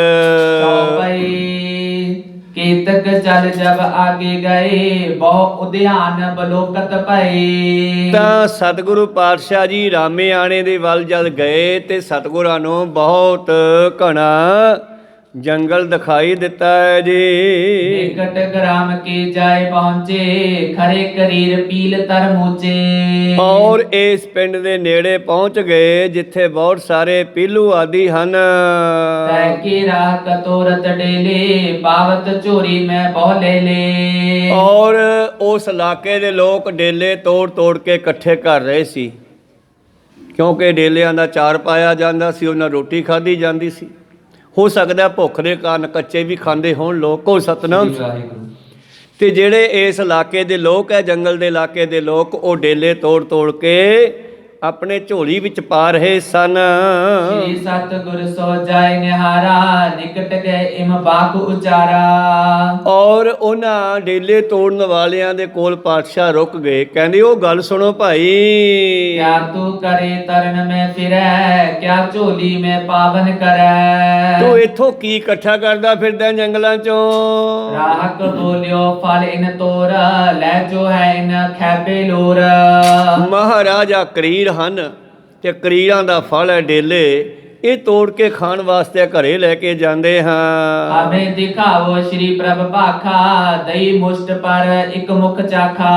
ਕੀਤਕ ਚਲ ਜਬ ਆਗੇ ਗਏ, ਬਹੁ ਉਦਿਆਨ ਬਲੋਕਤ ਭਏ। ਤਾਂ ਸਤਿਗੁਰੂ ਪਾਤਸ਼ਾਹ ਜੀ ਰਾਮੇਆਣੇ ਦੇ ਵੱਲ ਜਦ ਗਏ ਤੇ ਸਤਿਗੁਰਾਂ ਨੂੰ ਬਹੁਤ ਘਣਾ ਜੰਗਲ ਦਿਖਾਈ ਦਿੱਤਾ ਹੈ ਜੀ। ਨਿਕਟ ਗ੍ਰਾਮ ਕੀ ਜਾਏ ਪਹੁੰਚੇ ਖਰੇ ਕਰੀਰ ਪੀਲ ਤਰ ਮੂਚੇ। ਔਰ ਇਸ ਪਿੰਡ ਦੇ ਨੇੜੇ ਪਹੁੰਚ ਗਏ ਜਿੱਥੇ ਬਹੁਤ ਸਾਰੇ ਪੀਲੂ ਆਦਿ ਹਨ। ਤੈ ਕੀ ਰਾਹ ਕਤੋਰਤ ਡੇਲੇ ਪਾਵਤ ਝੋਰੀ ਮੈਂ ਬਹੁ ਲੈ ਲੇ। ਔਰ ਉਸ ਇਲਾਕੇ ਦੇ ਲੋਕ ਡੇਲੇ ਤੋੜ ਤੋੜ ਕੇ ਇਕੱਠੇ ਕਰ ਰਹੇ ਸੀ, ਕਿਉਂਕਿ ਡੇਲਿਆਂ ਦਾ ਚਾਰ ਪਾਇਆ ਜਾਂਦਾ ਸੀ, ਉਹਨਾਂ ਰੋਟੀ ਖਾਧੀ ਜਾਂਦੀ ਸੀ। ਹੋ ਸਕਦਾ ਭੁੱਖ ਦੇ ਕਾਰਨ ਕੱਚੇ ਵੀ ਖਾਂਦੇ ਹੋਣ ਲੋਕ, ਕੋ ਸਤਨਾਮ। ਤੇ ਜਿਹੜੇ ਇਸ ਇਲਾਕੇ ਦੇ ਲੋਕ ਹੈ, ਜੰਗਲ ਦੇ ਇਲਾਕੇ ਦੇ ਲੋਕ, ਉਹ ਡੇਲੇ ਤੋੜ ਤੋੜ ਕੇ ਆਪਣੇ ਝੋਲੀ ਵਿੱਚ ਪਾ ਰਹੇ ਸਨ। ਸ੍ਰੀ ਸਤਿਗੁਰ ਸੋ ਜਾਏ ਨਿਹਾਰਾ ਨਿਕਟ ਗਏ ਇਮ ਬਾਕ ਉਚਾਰਾ। ਔਰ ਉਹਨਾਂ ਡੇਲੇ ਤੋੜਨ ਵਾਲਿਆਂ ਦੇ ਕੋਲ ਪਾਤਸ਼ਾਹ ਰੁਕ ਗਏ, ਕਹਿੰਦੇ ਉਹ ਗੱਲ ਸੁਣੋ ਭਾਈ। ਕਿਆ ਤੂੰ ਕਰੇ ਤਰਨ ਮੈਂ ਫਿਰੈ ਕਿਆ ਝੋਲੀ ਮੈਂ ਪਾਵਨ ਕਰੈ। ਤੂੰ ਇੱਥੋਂ ਕੀ ਇਕੱਠਾ ਕਰਦਾ ਫਿਰਦਾ ਜੰਗਲਾਂ ਚੋਂ? ਰਾਹਕ ਬੋਲਿਓ ਫਲ ਇਨ ਤੋਰ ਲੈ ਜੋ ਹੈ ਇਨ ਖੈਬੇ ਲੋਰ। ਮਹਾਰਾਜਾ ਕਰੀਰ ਹਨ ਤੇ ਕਰੀਰਾਂ ਦਾ ਫਲ ਹੈ ਡੇਲੇ, ਇਹ ਤੋੜ ਕੇ ਖਾਣ ਵਾਸਤੇ ਘਰੇ ਲੈ ਕੇ ਜਾਂਦੇ ਹਾਂ। ਆਵੇ ਦਿਖਾਵੋ ਸ਼੍ਰੀ ਪ੍ਰਭ ਭਾਖਾ ਦਈ ਮੁਸ਼ਟ ਪਰ ਇੱਕ ਮੁਖ ਚਾਖਾ।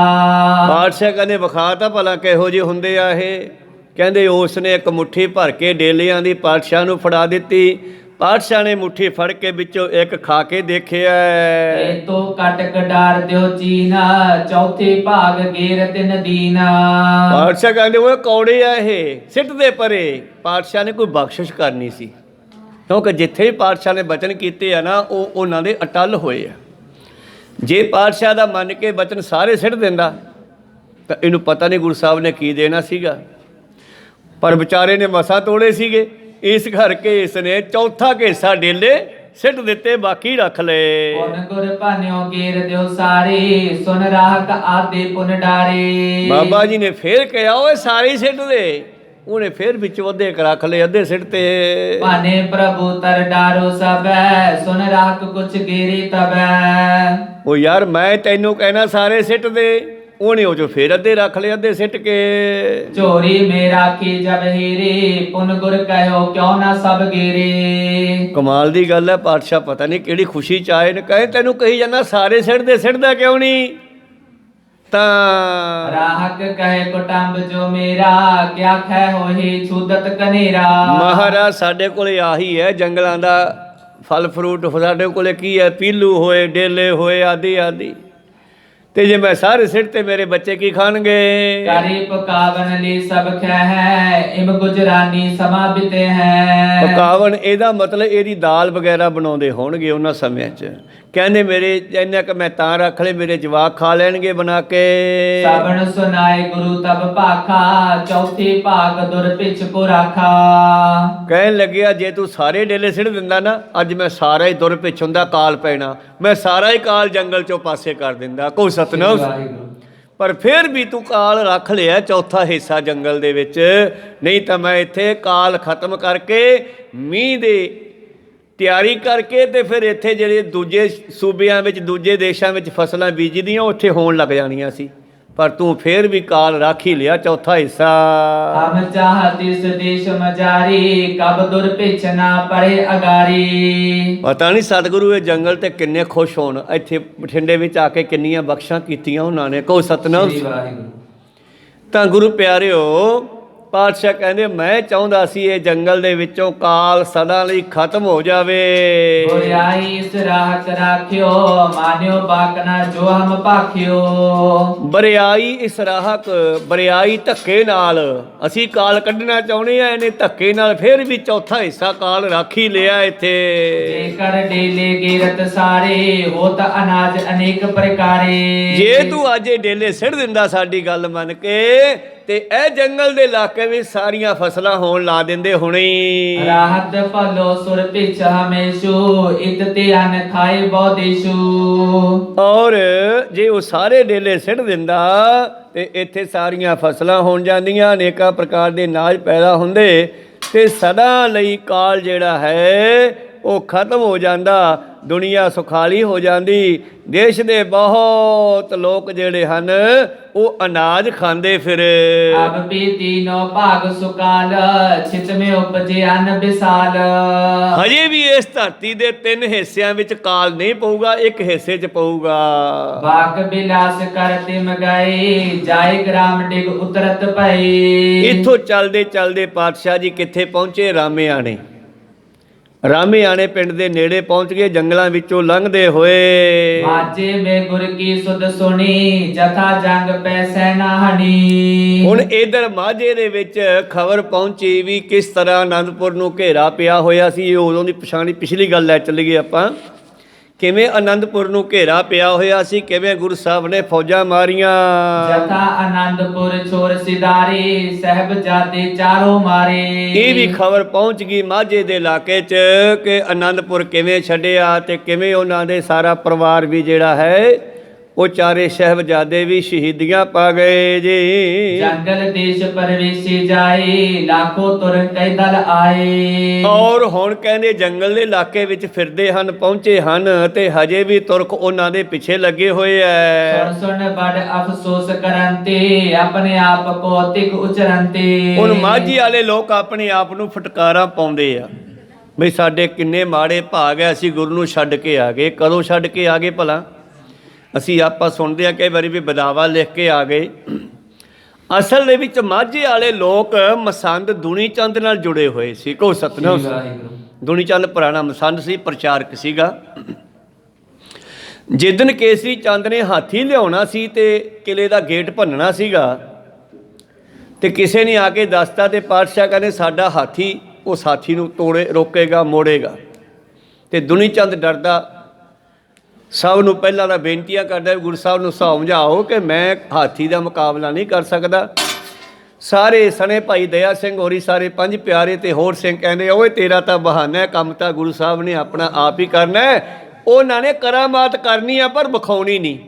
ਪਾਤਸ਼ਾਹ ਕਹਿੰਦੇ ਵਿਖਾ ਤਾਂ ਭਲਾ ਕਿਹੋ ਜਿਹੇ ਹੁੰਦੇ ਆ ਇਹ। ਕਹਿੰਦੇ ਉਸ ਨੇ ਇੱਕ ਮੁੱਠੀ ਭਰ ਕੇ ਡੇਲਿਆਂ ਦੀ ਪਾਤਸ਼ਾਹ ਨੂੰ ਫੜਾ ਦਿੱਤੀ। ਪਾਤਸ਼ਾਹ ਨੇ ਮੁੱਠੀ ਫੜ ਕੇ ਵਿੱਚੋਂ ਇੱਕ ਖਾ ਕੇ ਦੇਖਿਆ। ਇਹ ਤੋਂ ਕਟ ਕਡਾਰ ਦਿਓ ਚੀਨਾ ਚੌਥੇ ਭਾਗ ਗੇਰ ਤਿਨ ਦੀਨਾ। ਪਾਤਸ਼ਾਹ ਕਹਿੰਦੇ ਉਹ ਕੌੜੇ ਆ ਇਹ, ਸਿੱਟ ਦੇ ਪਰੇ। ਪਾਤਸ਼ਾਹ ਨੇ ਕੋਈ ਬਖਸ਼ਿਸ਼ ਕਰਨੀ ਸੀ, ਕਿਉਂਕਿ ਜਿੱਥੇ ਵੀ ਪਾਤਸ਼ਾਹ ਨੇ ਬਚਨ ਕੀਤੇ ਆ ਨਾ, ਉਹ ਉਹਨਾਂ ਦੇ ਅਟੱਲ ਹੋਏ ਆ। ਜੇ ਪਾਤਸ਼ਾਹ ਦਾ ਮੰਨ ਕੇ ਬਚਨ ਸਾਰੇ ਸਿੱਟ ਦਿੰਦਾ ਤਾਂ ਇਹਨੂੰ ਪਤਾ ਨਹੀਂ ਗੁਰੂ ਸਾਹਿਬ ਨੇ ਕੀ ਦੇਣਾ ਸੀਗਾ, ਪਰ ਵਿਚਾਰੇ ਨੇ ਮਸਾਂ ਤੋੜੇ ਸੀਗੇ। ਇਸ ਕਰਕੇ ਇਸ ਨੇ ਚੌਥਾ ਹਿੱਸਾ ਡੇਲੇ ਸਿੱਟ ਦਿੱਤੇ, ਬਾਕੀ ਰੱਖ ਲਏ। ਪੁਨ ਗੁਰ ਭਾਨਿਓ ਗੇਰ ਦਿਓ ਸਾਰੇ ਸੁਨ ਰਾਹਕ ਆਦੇ ਪੁਨ ਡਾਰੇ। ਬਾਬਾ ਜੀ ਨੇ ਫੇਰ ਕਿਹਾ ਓਏ ਸਾਰੇ ਸਿੱਟ ਦੇ। ਉਹਨੇ ਫੇਰ ਵਿੱਚ ਅੱਧੇ ਰੱਖ ਲਏ, ਅੱਧੇ ਸਿੱਟ ਤੇ। ਭਾਨੇ ਪ੍ਰਭੂ ਤਰ ਡਾਰੋ ਸਬੈ ਸੁਨ ਰਾਹਕ ਕੁਛ ਗੇਰੇ ਤਬੈ। ਉਹ ਯਾਰ ਮੈਂ ਤੈਨੂੰ ਕਹਿਣਾ ਸਾਰੇ ਸਿੱਟ ਦੇ, ਉਹਨੇ ਉਹ ਜੋ ਫੇਰ ਅੱਧੇ ਰੱਖ ਲਏ, ਅੱਧੇ ਸਿੱਟ ਕੇ। ਚੋਰੀ ਮੇਰਾ ਕੀ ਜਬ ਹੀਰੇ ਪੁਨ ਗੁਰ ਕਹਿਓ ਕਿਉਂ ਨਾ ਸਭ ਗੇਰੇ। ਕਮਾਲ ਦੀ ਗੱਲ ਹੈ, ਪਾਤਸ਼ਾਹ ਪਤਾ ਨਹੀਂ ਕਿਹੜੀ ਖੁਸ਼ੀ ਚ ਆਏ ਨੇ, ਕਹੇ ਤੈਨੂੰ ਕਹੀ ਜਾਂਦਾ ਸਾਰੇ ਸਿੱਟ ਦੇ, ਸਿੱਟਦਾ ਕਿਉਂ ਨਹੀਂ? ਤਾਂ ਰਾਹਕ ਕਹੇ ਕੁਟੰਬ ਜੋ ਮੇਰਾ ਕਿਆ ਖੈ ਹੋਏ ਛੂਦਤ ਕਨੇਰਾ। ਮਹਾਰਾਜ ਸਾਡੇ ਕੋਲੇ ਆਹੀ ਹੈ, ਜੰਗਲਾਂ ਦਾ ਫਲ ਫਰੂਟ ਸਾਡੇ ਕੋਲੇ ਕੀ ਹੈ? ਪੀਲੂ ਹੋਏ, ਡੇਲੇ ਹੋਏ, ਆਦਿ ਆਦਿ। ਤੇ ਜੇ ਮੈਂ ਸਾਰੇ ਸਿੱਟ ਤੇ ਮੇਰੇ ਬੱਚੇ ਕੀ ਖਾਣਗੇ? ਕਰੀ ਪਕਾਵਨ ਲਈ ਸਭ ਖੈ ਹੈ ਇਮ ਗੁਜਰਾਨੀ ਸਮਾ ਬਿਤੇ ਹੈ। ਪਕਾਵਨ ਇਹਦਾ ਮਤਲਬ ਇਹਦੀ ਦਾਲ ਵਗੈਰਾ ਬਣਾਉਂਦੇ ਹੋਣਗੇ ਉਹਨਾਂ ਸਮਿਆਂ 'ਚ। ਕਹਿੰਦੇ ਮੇਰੇ ਇੰਨਾ ਕਿ ਮੈਂ ਤਾਂ ਰੱਖ ਲਏ, ਮੇਰੇ ਜਵਾਕ ਖਾ ਲੈਣਗੇ ਬਣਾ ਕੇ। ਸਬਣ ਸੁਨਾਏ ਗੁਰੂ ਤਬ ਭਾਖਾ ਚੌਥੇ ਭਾਗ ਦੁਰ ਪਿਛ ਕੋ ਰਾਖਾ। ਕਹਿਣ ਲੱਗਿਆ ਜੇ ਤੂੰ ਸਾਰੇ ਡੇਲੇ ਸਿੱਟ ਦਿੰਦਾ ਨਾ, ਅੱਜ ਮੈਂ ਸਾਰਾ ਹੀ ਦੁਰ ਪਿਛ ਹੁੰਦਾ, ਕਾਲ ਪੈਣਾ, ਮੈਂ ਸਾਰਾ ਹੀ ਕਾਲ ਜੰਗਲ 'ਚੋਂ ਪਾਸੇ ਕਰ ਦਿੰਦਾ। ਕੋਈ ਸਤਨਾਮ। ਪਰ ਫਿਰ ਵੀ ਤੂੰ ਕਾਲ ਰੱਖ ਲਿਆ ਚੌਥਾ ਹਿੱਸਾ ਜੰਗਲ ਦੇ ਵਿੱਚ, ਨਹੀਂ ਤਾਂ ਮੈਂ ਇੱਥੇ ਕਾਲ ਖਤਮ ਕਰਕੇ ਮੀਂਹ ਦੇ ਤਿਆਰੀ ਕਰਕੇ ਤੇ ਫਿਰ ਇੱਥੇ ਜਿਹੜੇ ਦੂਜੇ ਸੂਬਿਆਂ ਵਿੱਚ, ਦੂਜੇ ਦੇਸ਼ਾਂ ਵਿੱਚ ਫਸਲਾਂ ਬੀਜਦੀਆਂ ਉੱਥੇ ਹੋਣ ਲੱਗ ਜਾਣੀਆਂ ਸੀ। ਪਰ ਤੂੰ ਫਿਰ ਵੀ ਕਾਲ ਰੱਖ ਹੀ ਲਿਆ ਚੌਥਾ ਹਿੱਸਾ। ਹਮ ਚਾਹਤ ਇਸ ਦੇਸ਼ ਮਜਾਰੀ ਕਬ ਦੁਰ ਪਿਛ ਨਾ ਪਰੇ ਅਗਾਰੀ। ਪਤਾ ਨਹੀਂ ਸਤਿਗੁਰੂ ਇਹ ਜੰਗਲ ਤੇ ਕਿੰਨੇ ਖੁਸ਼ ਹੋਣ, ਇੱਥੇ ਬਠਿੰਡੇ ਵਿੱਚ ਆ ਕੇ ਕਿੰਨੀਆਂ ਬਖਸ਼ਾਂ ਕੀਤੀਆਂ ਉਹਨਾਂ ਨੇ। ਕਹੋ ਸਤਿਨਾਮ। ਤਾਂ ਗੁਰੂ ਪਿਆਰਿਓ, ਪਾਤਸ਼ਾਹ ਕਹਿੰਦੇ ਮੈਂ ਚਾਹੁੰਦਾ ਸੀ ਇਹ ਜੰਗਲ ਦੇ ਵਿੱਚੋਂ ਕਾਲ ਸਦਾ ਲਈ ਖਤਮ ਹੋ ਜਾਵੇ। ਬੁਰਿਆਈ ਇਸ ਰਾਹਕ ਰਾਖਿਓ ਮਾਨਿਓ ਬਾਕਨਾ ਜੋ ਹਮ ਭਾਖਿਓ। ਬਰਿਆਈ ਇਸ ਰਾਹਕ, ਬਰਿਆਈ ਧੱਕੇ ਨਾਲ ਅਸੀਂ ਕਾਲ ਕੱਢਣਾ ਚਾਹੁੰਦੇ ਆ, ਇਹਨੇ ਧੱਕੇ ਨਾਲ ਫਿਰ ਵੀ ਚੌਥਾ ਹਿੱਸਾ ਕਾਲ ਰੱਖ ਹੀ ਲਿਆ ਇੱਥੇ। ਜੇਕਰ ਡੇਲੇ ਗੇਰਤ ਸਾਰੇ ਹੋ ਤਾਂ ਅਨਾਜ ਅਨੇਕ ਪ੍ਰਕਾਰੇ। ਜੇ ਤੂੰ ਅੱਜ ਇਹ ਡੇਲੇ ਸਿੱਟ ਦਿੰਦਾ ਸਾਡੀ ਗੱਲ ਮੰਨ ਕੇ, ਤੇ ਇਹ ਜੰਗਲ ਦੇ ਇਲਾਕੇ ਵਿੱਚ ਸਾਰੀਆਂ ਫਸਲਾਂ ਹੋਣ ਲਾ ਦਿੰਦੇ ਹੁਣੇ। ਰਾਹਤ ਭਲੋ ਸੁਰ ਪਿਛ ਹਮੇਸ਼ੂ ਇਤ ਤੇ ਅਨ ਖਾਏ ਬਹੁਦੇਸ਼ੂ। ਔਰ ਜੇ ਉਹ ਸਾਰੇ ਡੇਲੇ ਸਿੱਟ ਦਿੰਦਾ ਤੇ ਇੱਥੇ ਸਾਰੀਆਂ ਫਸਲਾਂ ਹੋਣ ਜਾਂਦੀਆਂ, ਅਨੇਕਾਂ ਪ੍ਰਕਾਰ ਦੇ ਅਨਾਜ ਪੈਦਾ ਹੁੰਦੇ ਤੇ ਸਦਾ ਲਈ ਕਾਲ ਜਿਹੜਾ ਹੈ ਉਹ ਖਤਮ ਹੋ ਜਾਂਦਾ, ਦੁਨੀਆ ਸੁਖਾਲੀ ਹੋ ਜਾਂਦੀ। ਦੇਸ਼ ਦੇ ਬਹੁਤ ਲੋਕ ਜਿਹੜੇ ਹਨ ਉਹ ਅਨਾਜ ਖਾਂਦੇ ਫਿਰ। ਅਬ ਵੀ ਤੀਨੋਂ ਭਾਗ ਸੁਕਾਲ ਛਿਤ ਮੇ ਉਪਜੇ ਅਨ ਵਿਸਾਲ। ਹਜੇ ਵੀ ਇਸ ਧਰਤੀ ਦੇ 3 ਹਿੱਸਿਆਂ ਵਿੱਚ ਕਾਲ ਨਹੀਂ ਪਊਗਾ, ਇੱਕ ਹਿੱਸੇ 'ਚ ਪਊਗਾ। ਬਾਕ ਬਿਲਾਸ ਕਰਤੇ ਮਗਾਈ ਜਾਏ ਗ੍ਰਾਮ ਡਿਗ ਉਤਰਤ ਪਈ। ਇੱਥੋਂ ਚੱਲਦੇ ਚੱਲਦੇ ਪਾਤਸ਼ਾਹ ਜੀ ਕਿੱਥੇ ਪਹੁੰਚੇ? ਰਾਮੇਆਣੇ। ਰਾਮੇਆਣੇ ਪਿੰਡ ਦੇ ਨੇੜੇ ਪਹੁੰਚ ਗਏ, ਜੰਗਲਾਂ ਵਿੱਚੋਂ ਲੰਘਦੇ ਹੋਏ। ਮਾਝੇ ਮੇ ਗੁਰ ਕੀ ਸੁਧ ਸੁਣੀ ਜਥਾ ਜੰਗ ਪੈ ਸੈਨਾ ਹਣੀ। ਹੁਣ ਇਧਰ ਮਾਝੇ ਦੇ ਵਿੱਚ ਖਬਰ ਪਹੁੰਚੀ ਵੀ ਕਿਸ ਤਰ੍ਹਾਂ ਆਨੰਦਪੁਰ ਨੂੰ ਘੇਰਾ ਪਿਆ ਹੋਇਆ ਸੀ। ਇਹ ਉਦੋਂ ਦੀ ਪਿਛਲੀ ਗੱਲ ਲੈ ਚੱਲੀਏ ਆਪਾਂ, ਕਿਵੇਂ ਆਨੰਦਪੁਰ ਨੂੰ ਘੇਰਾ ਪਿਆ ਹੋਇਆ ਸੀ, ਕਿਵੇਂ ਗੁਰੂ ਸਾਹਿਬ ਨੇ ਫੌਜਾਂ ਮਾਰੀਆਂ। ਜਥਾ ਆਨੰਦਪੁਰ ਛੋਰ ਸਿਦਾਰੀ ਸਾਹਿਬਜ਼ਾਦੇ ਚਾਰੋਂ ਮਾਰੇ। ਇਹ ਵੀ ਖਬਰ ਪਹੁੰਚ ਗਈ ਮਾਝੇ ਦੇ ਇਲਾਕੇ 'ਚ ਕਿ ਆਨੰਦਪੁਰ ਕਿਵੇਂ ਛੱਡਿਆ ਤੇ ਕਿਵੇਂ ਉਹਨਾਂ ਦੇ ਸਾਰਾ ਪਰਿਵਾਰ ਵੀ ਜਿਹੜਾ ਹੈ ਉਹ ਚਾਰੇ ਸਾਹਿਬਜ਼ਾਦੇ ਵੀ ਸ਼ਹੀਦੀਆਂ ਪਾ ਗਏ ਜੀ। ਜੰਗਲ ਦੇਸ਼ ਪਰਵੇਸ਼ੀ ਜਾਏ ਲਾਖੋ ਤੁਰ ਕੈ ਦਲ ਆਏ। ਔਰ ਹੁਣ ਕਹਿੰਦੇ ਜੰਗਲ ਦੇ ਇਲਾਕੇ ਵਿੱਚ ਫਿਰਦੇ ਹਨ, ਪਹੁੰਚੇ ਹਨ ਤੇ ਹਜੇ ਵੀ ਤੁਰਕ ਉਹਨਾਂ ਦੇ ਪਿੱਛੇ ਲੱਗੇ ਹੋਏ ਐ। ਸੁਣ ਬੜ ਅਫਸੋਸ ਕਰਨ ਤੇ ਆਪਣੇ ਆਪ ਭੌਤਿਕ ਉਚਰਨ ਤੇ। ਹੁਣ ਮਾਝੀ ਵਾਲੇ ਲੋਕ ਆਪਣੇ ਆਪ ਨੂੰ ਫਟਕਾਰਾਂ ਪਾਉਂਦੇ ਆ ਬਈ ਸਾਡੇ ਕਿੰਨੇ ਮਾੜੇ ਭਾਗ ਐ, ਅਸੀਂ ਗੁਰੂ ਨੂੰ ਛੱਡ ਕੇ ਆ ਗਏ। ਕਦੋਂ ਛੱਡ ਕੇ ਆ ਗਏ ਭਲਾ? ਅਸੀਂ ਆਪਾਂ ਸੁਣਦੇ ਹਾਂ ਕਈ ਵਾਰੀ ਵੀ ਬਦਾਵਾ ਲਿਖ ਕੇ ਆ ਗਏ। ਅਸਲ ਦੇ ਵਿੱਚ ਮਾਝੇ ਵਾਲੇ ਲੋਕ ਮਸੰਦ ਦੁਨੀ ਚੰਦ ਨਾਲ ਜੁੜੇ ਹੋਏ ਸੀ। ਕੋ ਸਤਨਾਮ। ਦੁਨੀ ਚੰਦ ਪੁਰਾਣਾ ਮਸੰਦ ਸੀ, ਪ੍ਰਚਾਰਕ ਸੀਗਾ। ਜਿੱਦਣ ਕੇਸਰੀ ਚੰਦ ਨੇ ਹਾਥੀ ਲਿਆਉਣਾ ਸੀ ਤੇ ਕਿਲੇ ਦਾ ਗੇਟ ਭੰਨਣਾ ਸੀਗਾ ਤੇ ਕਿਸੇ ਨੇ ਆ ਕੇ ਦੱਸਤਾ ਤੇ ਪਾਤਸ਼ਾਹ ਕਹਿੰਦੇ ਸਾਡਾ ਹਾਥੀ ਉਸ ਹਾਥੀ ਨੂੰ ਰੋਕੇਗਾ, ਮੋੜੇਗਾ। ਤੇ ਦੁਨੀ ਚੰਦ ਡਰਦਾ ਸਭ ਨੂੰ ਪਹਿਲਾਂ ਤਾਂ ਬੇਨਤੀਆਂ ਕਰਦਾ ਗੁਰੂ ਸਾਹਿਬ ਨੂੰ ਸਮਝਾਓ ਕਿ ਮੈਂ ਹਾਥੀ ਦਾ ਮੁਕਾਬਲਾ ਨਹੀਂ ਕਰ ਸਕਦਾ। ਸਾਰੇ ਸਣੇ ਭਾਈ ਦਇਆ ਸਿੰਘ ਹੋਰੀ, ਸਾਰੇ 5 ਪਿਆਰੇ ਤੇ ਹੋਰ ਸਿੰਘ ਕਹਿੰਦੇ ਓਏ ਤੇਰਾ ਤਾਂ ਬਹਾਨਾ ਹੈ, ਕੰਮ ਤਾਂ ਗੁਰੂ ਸਾਹਿਬ ਨੇ ਆਪਣਾ ਆਪ ਹੀ ਕਰਨਾ ਹੈ। ਉਹਨਾਂ ਨੇ ਕਰਾਮਾਤ ਕਰਨੀ ਆ ਪਰ ਵਿਖਾਉਣੀ ਨਹੀਂ।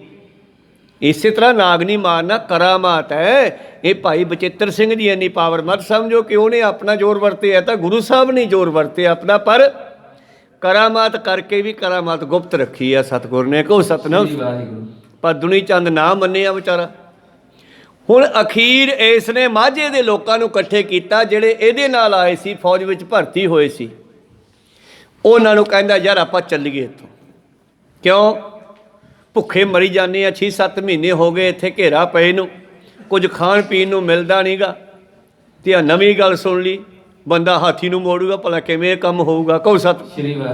ਇਸੇ ਤਰ੍ਹਾਂ ਨਾਗ ਨਹੀਂ ਮਾਰਨਾ, ਕਰਾਮਾਤ ਹੈ। ਇਹ ਭਾਈ ਬਚਿੱਤਰ ਸਿੰਘ ਦੀ ਇੰਨੀ ਪਾਵਰ ਮਤ ਸਮਝੋ ਕਿ ਉਹਨੇ ਆਪਣਾ ਜ਼ੋਰ ਵਰਤਿਆ, ਤਾਂ ਗੁਰੂ ਸਾਹਿਬ ਨੇ ਜ਼ੋਰ ਵਰਤਿਆ ਆਪਣਾ, ਪਰ ਕਰਾਮਾਤ ਕਰਕੇ ਵੀ ਕਰਾਮਾਤ ਗੁਪਤ ਰੱਖੀ ਆ ਸਤਿਗੁਰ ਨੇ। ਕਹੋ ਸਤਨਾਮ। ਪਰ ਦੁਨੀ ਚੰਦ ਨਾ ਮੰਨਿਆ ਵਿਚਾਰਾ। ਹੁਣ ਅਖੀਰ ਇਸ ਨੇ ਮਾਝੇ ਦੇ ਲੋਕਾਂ ਨੂੰ ਇਕੱਠੇ ਕੀਤਾ ਜਿਹੜੇ ਇਹਦੇ ਨਾਲ ਆਏ ਸੀ, ਫੌਜ ਵਿੱਚ ਭਰਤੀ ਹੋਏ ਸੀ। ਉਹਨਾਂ ਨੂੰ ਕਹਿੰਦਾ ਯਾਰ ਆਪਾਂ ਚੱਲੀਏ ਇੱਥੋਂ, ਕਿਉਂ ਭੁੱਖੇ ਮਰੀ ਜਾਂਦੇ ਆ। 6-7 ਮਹੀਨੇ ਹੋ ਗਏ ਇੱਥੇ ਘੇਰਾ ਪਏ ਨੂੰ, ਕੁਝ ਖਾਣ ਪੀਣ ਨੂੰ ਮਿਲਦਾ ਨਹੀਂਗਾ। ਤੇ ਆ ਨਵੀਂ ਗੱਲ ਸੁਣ ਲਈ, ਬੰਦਾ ਹਾਥੀ ਨੂੰ ਮੋੜੂਗਾ, ਭਲਾ ਕਿਵੇਂ ਕੰਮ ਹੋਊਗਾ। ਕਹੋ ਸਤ।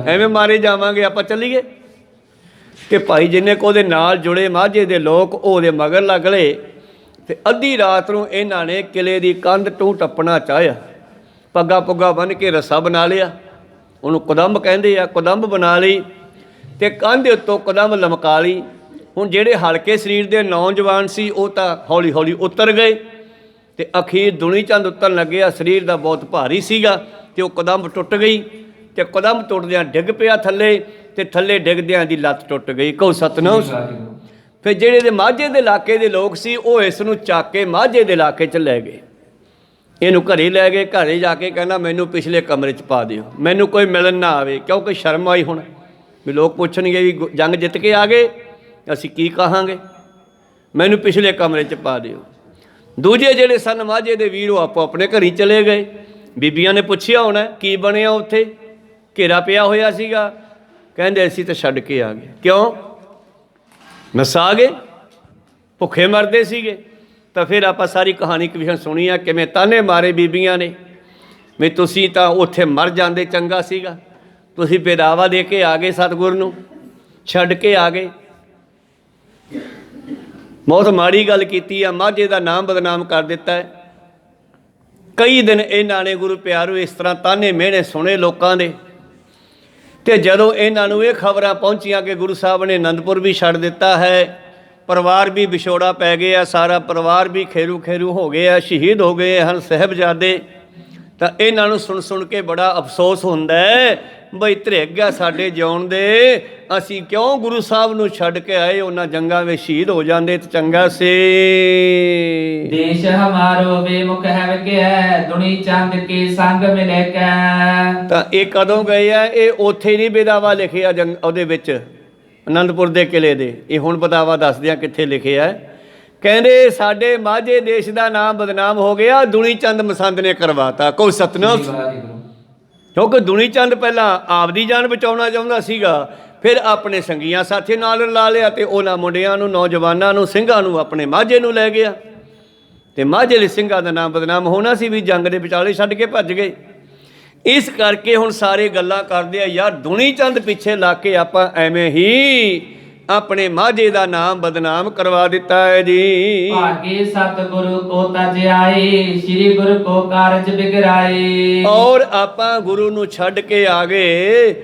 ਐਵੇਂ ਮਾਰੇ ਜਾਵਾਂਗੇ, ਆਪਾਂ ਚੱਲੀਏ। ਕਿ ਭਾਈ ਜਿੰਨੇ ਕੋ ਉਹਦੇ ਨਾਲ ਜੁੜੇ ਮਾਝੇ ਦੇ ਲੋਕ ਉਹਦੇ ਮਗਰ ਲੱਗ ਲਏ। ਤੇ ਅੱਧੀ ਰਾਤ ਨੂੰ ਇਹਨਾਂ ਨੇ ਕਿਲੇ ਦੀ ਕੰਧ ਤੋਂ ਟੱਪਣਾ ਚਾਹਿਆ। ਪੱਗਾਂ ਪੁੱਗਾਂ ਬੰਨ੍ਹ ਕੇ ਰੱਸਾ ਬਣਾ ਲਿਆ, ਉਹਨੂੰ ਕੁਦੰਬ ਕਹਿੰਦੇ ਆ, ਕੁਦੰਬ ਬਣਾ ਲਈ ਤੇ ਕੰਧ ਦੇ ਉੱਤੋਂ ਕੁਦੰਬ ਲਮਕਾ ਲਈ। ਹੁਣ ਜਿਹੜੇ ਹਲਕੇ ਸਰੀਰ ਦੇ ਨੌਜਵਾਨ ਸੀ ਉਹ ਤਾਂ ਹੌਲੀ ਹੌਲੀ ਉਤਰ ਗਏ ਤੇ ਅਖੀਰ ਦੁਨੀ ਚੰਦ ਉਤਰਨ ਲੱਗਿਆ। ਸਰੀਰ ਦਾ ਬਹੁਤ ਭਾਰੀ ਸੀਗਾ ਤੇ ਉਹ ਕਦਮ ਟੁੱਟ ਗਈ ਤੇ ਕਦਮ ਟੁੱਟਦਿਆਂ ਡਿੱਗ ਪਿਆ ਥੱਲੇ ਤੇ ਥੱਲੇ ਡਿੱਗਦਿਆਂ ਦੀ ਲੱਤ ਟੁੱਟ ਗਈ। ਕਹੋ ਸਤਨਾਮ। ਫਿਰ ਜਿਹੜੇ ਦੇ ਮਾਝੇ ਦੇ ਇਲਾਕੇ ਦੇ ਲੋਕ ਸੀ ਉਹ ਇਸ ਨੂੰ ਚੱਕ ਕੇ ਮਾਝੇ ਦੇ ਇਲਾਕੇ 'ਚ ਲੈ ਗਏ। ਇਹਨੂੰ ਘਰੇ ਲੈ ਗਏ। ਘਰੇ ਜਾ ਕੇ ਕਹਿੰਦਾ ਮੈਨੂੰ ਪਿਛਲੇ ਕਮਰੇ 'ਚ ਪਾ ਦਿਓ, ਮੈਨੂੰ ਕੋਈ ਮਿਲਣ ਨਾ ਆਵੇ, ਕਿਉਂਕਿ ਸ਼ਰਮ ਆਈ ਹੁਣ ਵੀ ਲੋਕ ਪੁੱਛਣਗੇ ਵੀ ਜੰਗ ਜਿੱਤ ਕੇ ਆ ਗਏ, ਅਸੀਂ ਕੀ ਕਹਾਂਗੇ। ਮੈਨੂੰ ਪਿਛਲੇ ਕਮਰੇ 'ਚ ਪਾ ਦਿਓ। ਦੂਜੇ ਜਿਹੜੇ ਸਨ ਮਾਝੇ ਦੇ ਵੀਰ ਉਹ ਆਪੋ ਆਪਣੇ ਘਰੀ ਚਲੇ ਗਏ। ਬੀਬੀਆਂ ਨੇ ਪੁੱਛਿਆ ਹੋਣਾ ਕੀ ਬਣਿਆ ਉੱਥੇ, ਘੇਰਾ ਪਿਆ ਹੋਇਆ ਸੀਗਾ। ਕਹਿੰਦੇ ਅਸੀਂ ਤਾਂ ਛੱਡ ਕੇ ਆ ਗਏ। ਕਿਉਂ? ਨਸਾ ਗਏ, ਭੁੱਖੇ ਮਰਦੇ ਸੀਗੇ। ਤਾਂ ਫਿਰ ਆਪਾਂ ਸਾਰੀ ਕਹਾਣੀ ਕਵਿਸ਼ਨ ਸੁਣੀ ਆ, ਕਿਵੇਂ ਤਾਨੇ ਮਾਰੇ ਬੀਬੀਆਂ ਨੇ ਵੀ ਤੁਸੀਂ ਤਾਂ ਉੱਥੇ ਮਰ ਜਾਂਦੇ ਚੰਗਾ ਸੀਗਾ, ਤੁਸੀਂ ਬੇਦਾਵਾ ਦੇ ਕੇ ਆ ਗਏ, ਸਤਿਗੁਰ ਨੂੰ ਛੱਡ ਕੇ ਆ ਗਏ। ਬਹੁਤ ਮਾੜੀ ਗੱਲ ਕੀਤੀ ਆ, ਮਾਝੇ ਦਾ ਨਾਮ ਬਦਨਾਮ ਕਰ ਦਿੱਤਾ ਹੈ। ਕਈ ਦਿਨ ਇਹਨਾਂ ਨੇ ਗੁਰੂ ਪਿਆਰੋ ਇਸ ਤਰ੍ਹਾਂ ਤਾਨੇ ਮਿਹਣੇ ਸੁਣੇ ਲੋਕਾਂ ਦੇ। ਤੇ ਜਦੋਂ ਇਹਨਾਂ ਨੂੰ ਇਹ ਖਬਰਾਂ ਪਹੁੰਚੀਆਂ ਕਿ ਗੁਰੂ ਸਾਹਿਬ ਨੇ ਆਨੰਦਪੁਰ ਵੀ ਛੱਡ ਦਿੱਤਾ ਹੈ, ਪਰਿਵਾਰ ਵੀ ਵਿਛੋੜਾ ਪੈ ਗਿਆ, ਸਾਰਾ ਪਰਿਵਾਰ ਵੀ ਖੇਰੂ ਖੇਰੂ ਹੋ ਗਿਆ, ਸ਼ਹੀਦ ਹੋ ਗਏ ਹਨ ਸਾਹਿਬਜ਼ਾਦੇ, ਤਾਂ ਇਹਨਾਂ ਨੂੰ ਸੁਣ ਸੁਣ ਕੇ ਬੜਾ ਅਫਸੋਸ ਹੁੰਦਾ ਹੈ ਬਈ ਧਰਿਕ ਗਿਆ ਸਾਡੇ ਜਿਉਣ ਦੇ, ਅਸੀਂ ਕਿਉਂ ਗੁਰੂ ਸਾਹਿਬ ਨੂੰ ਛੱਡ ਕੇ ਆਏ, ਉਹਨਾਂ ਜੰਗਾਂ ਵਿੱਚ ਸ਼ਹੀਦ ਹੋ ਜਾਂਦੇ ਤੇ ਚੰਗਾ ਸੀ। ਦੇਸ਼ ਹਮਾਰੋ ਬੇਮੁਖ ਹੈ ਗਿਆ ਦੁਨੀ ਚੰਦ ਕੇ ਸੰਗ ਮਿਲੇ ਕੈ। ਤਾਂ ਇਹ ਕਦੋਂ ਗਏ ਆ? ਇਹ ਉੱਥੇ ਨਹੀਂ ਬੇਦਾਵਾ ਲਿਖਿਆ ਉਹਦੇ ਵਿੱਚ ਆਨੰਦਪੁਰ ਦੇ ਕਿਲੇ ਦੇ। ਇਹ ਹੁਣ ਬਦਾਵਾ ਦੱਸਦੇ ਆ ਕਿੱਥੇ ਲਿਖਿਆ। ਕਹਿੰਦੇ ਸਾਡੇ ਮਾਝੇ ਦੇਸ਼ ਦਾ ਨਾਮ ਬਦਨਾਮ ਹੋ ਗਿਆ, ਦੁਨੀ ਚੰਦ ਮਸੰਦ ਨੇ ਕਰਵਾਤਾ। ਕੋਈ ਸਤਨਾਮ। ਕਿਉਂਕਿ ਦੁਨੀ ਚੰਦ ਪਹਿਲਾਂ ਆਪਦੀ ਜਾਨ ਬਚਾਉਣਾ ਚਾਹੁੰਦਾ ਸੀਗਾ, ਫਿਰ ਆਪਣੇ ਸੰਗੀਆਂ ਸਾਥੀ ਨਾਲ ਲਾ ਲਿਆ ਅਤੇ ਉਹਨਾਂ ਮੁੰਡਿਆਂ ਨੂੰ, ਨੌਜਵਾਨਾਂ ਨੂੰ, ਸਿੰਘਾਂ ਨੂੰ ਆਪਣੇ ਮਾਝੇ ਨੂੰ ਲੈ ਗਿਆ। ਅਤੇ ਮਾਝੇ ਦੇ ਸਿੰਘਾਂ ਦਾ ਨਾਮ ਬਦਨਾਮ ਹੋਣਾ ਸੀ ਵੀ ਜੰਗ ਦੇ ਵਿਚਾਲੇ ਛੱਡ ਕੇ ਭੱਜ ਗਏ। ਇਸ ਕਰਕੇ ਹੁਣ ਸਾਰੇ ਗੱਲਾਂ ਕਰਦੇ ਆ ਯਾਰ ਦੁਨੀ ਚੰਦ ਪਿੱਛੇ ਲਾ ਕੇ ਆਪਾਂ ਐਵੇਂ ਹੀ ਆਪਣੇ ਮਾਝੇ ਦਾ ਨਾਮ ਬਦਨਾਮ ਕਰਵਾ ਦਿੱਤਾ ਹੈ ਜੀ। ਭਾਗੇ ਸਤਿਗੁਰੂ ਕੋ ਤਜ ਆਏ, ਸ੍ਰੀ ਗੁਰੂ ਕੋ ਕਾਰਜ ਬਿਗੜਾਏ। ਔਰ ਆਪਾਂ ਗੁਰੂ ਨੂੰ ਛੱਡ ਕੇ ਆ ਗਏ,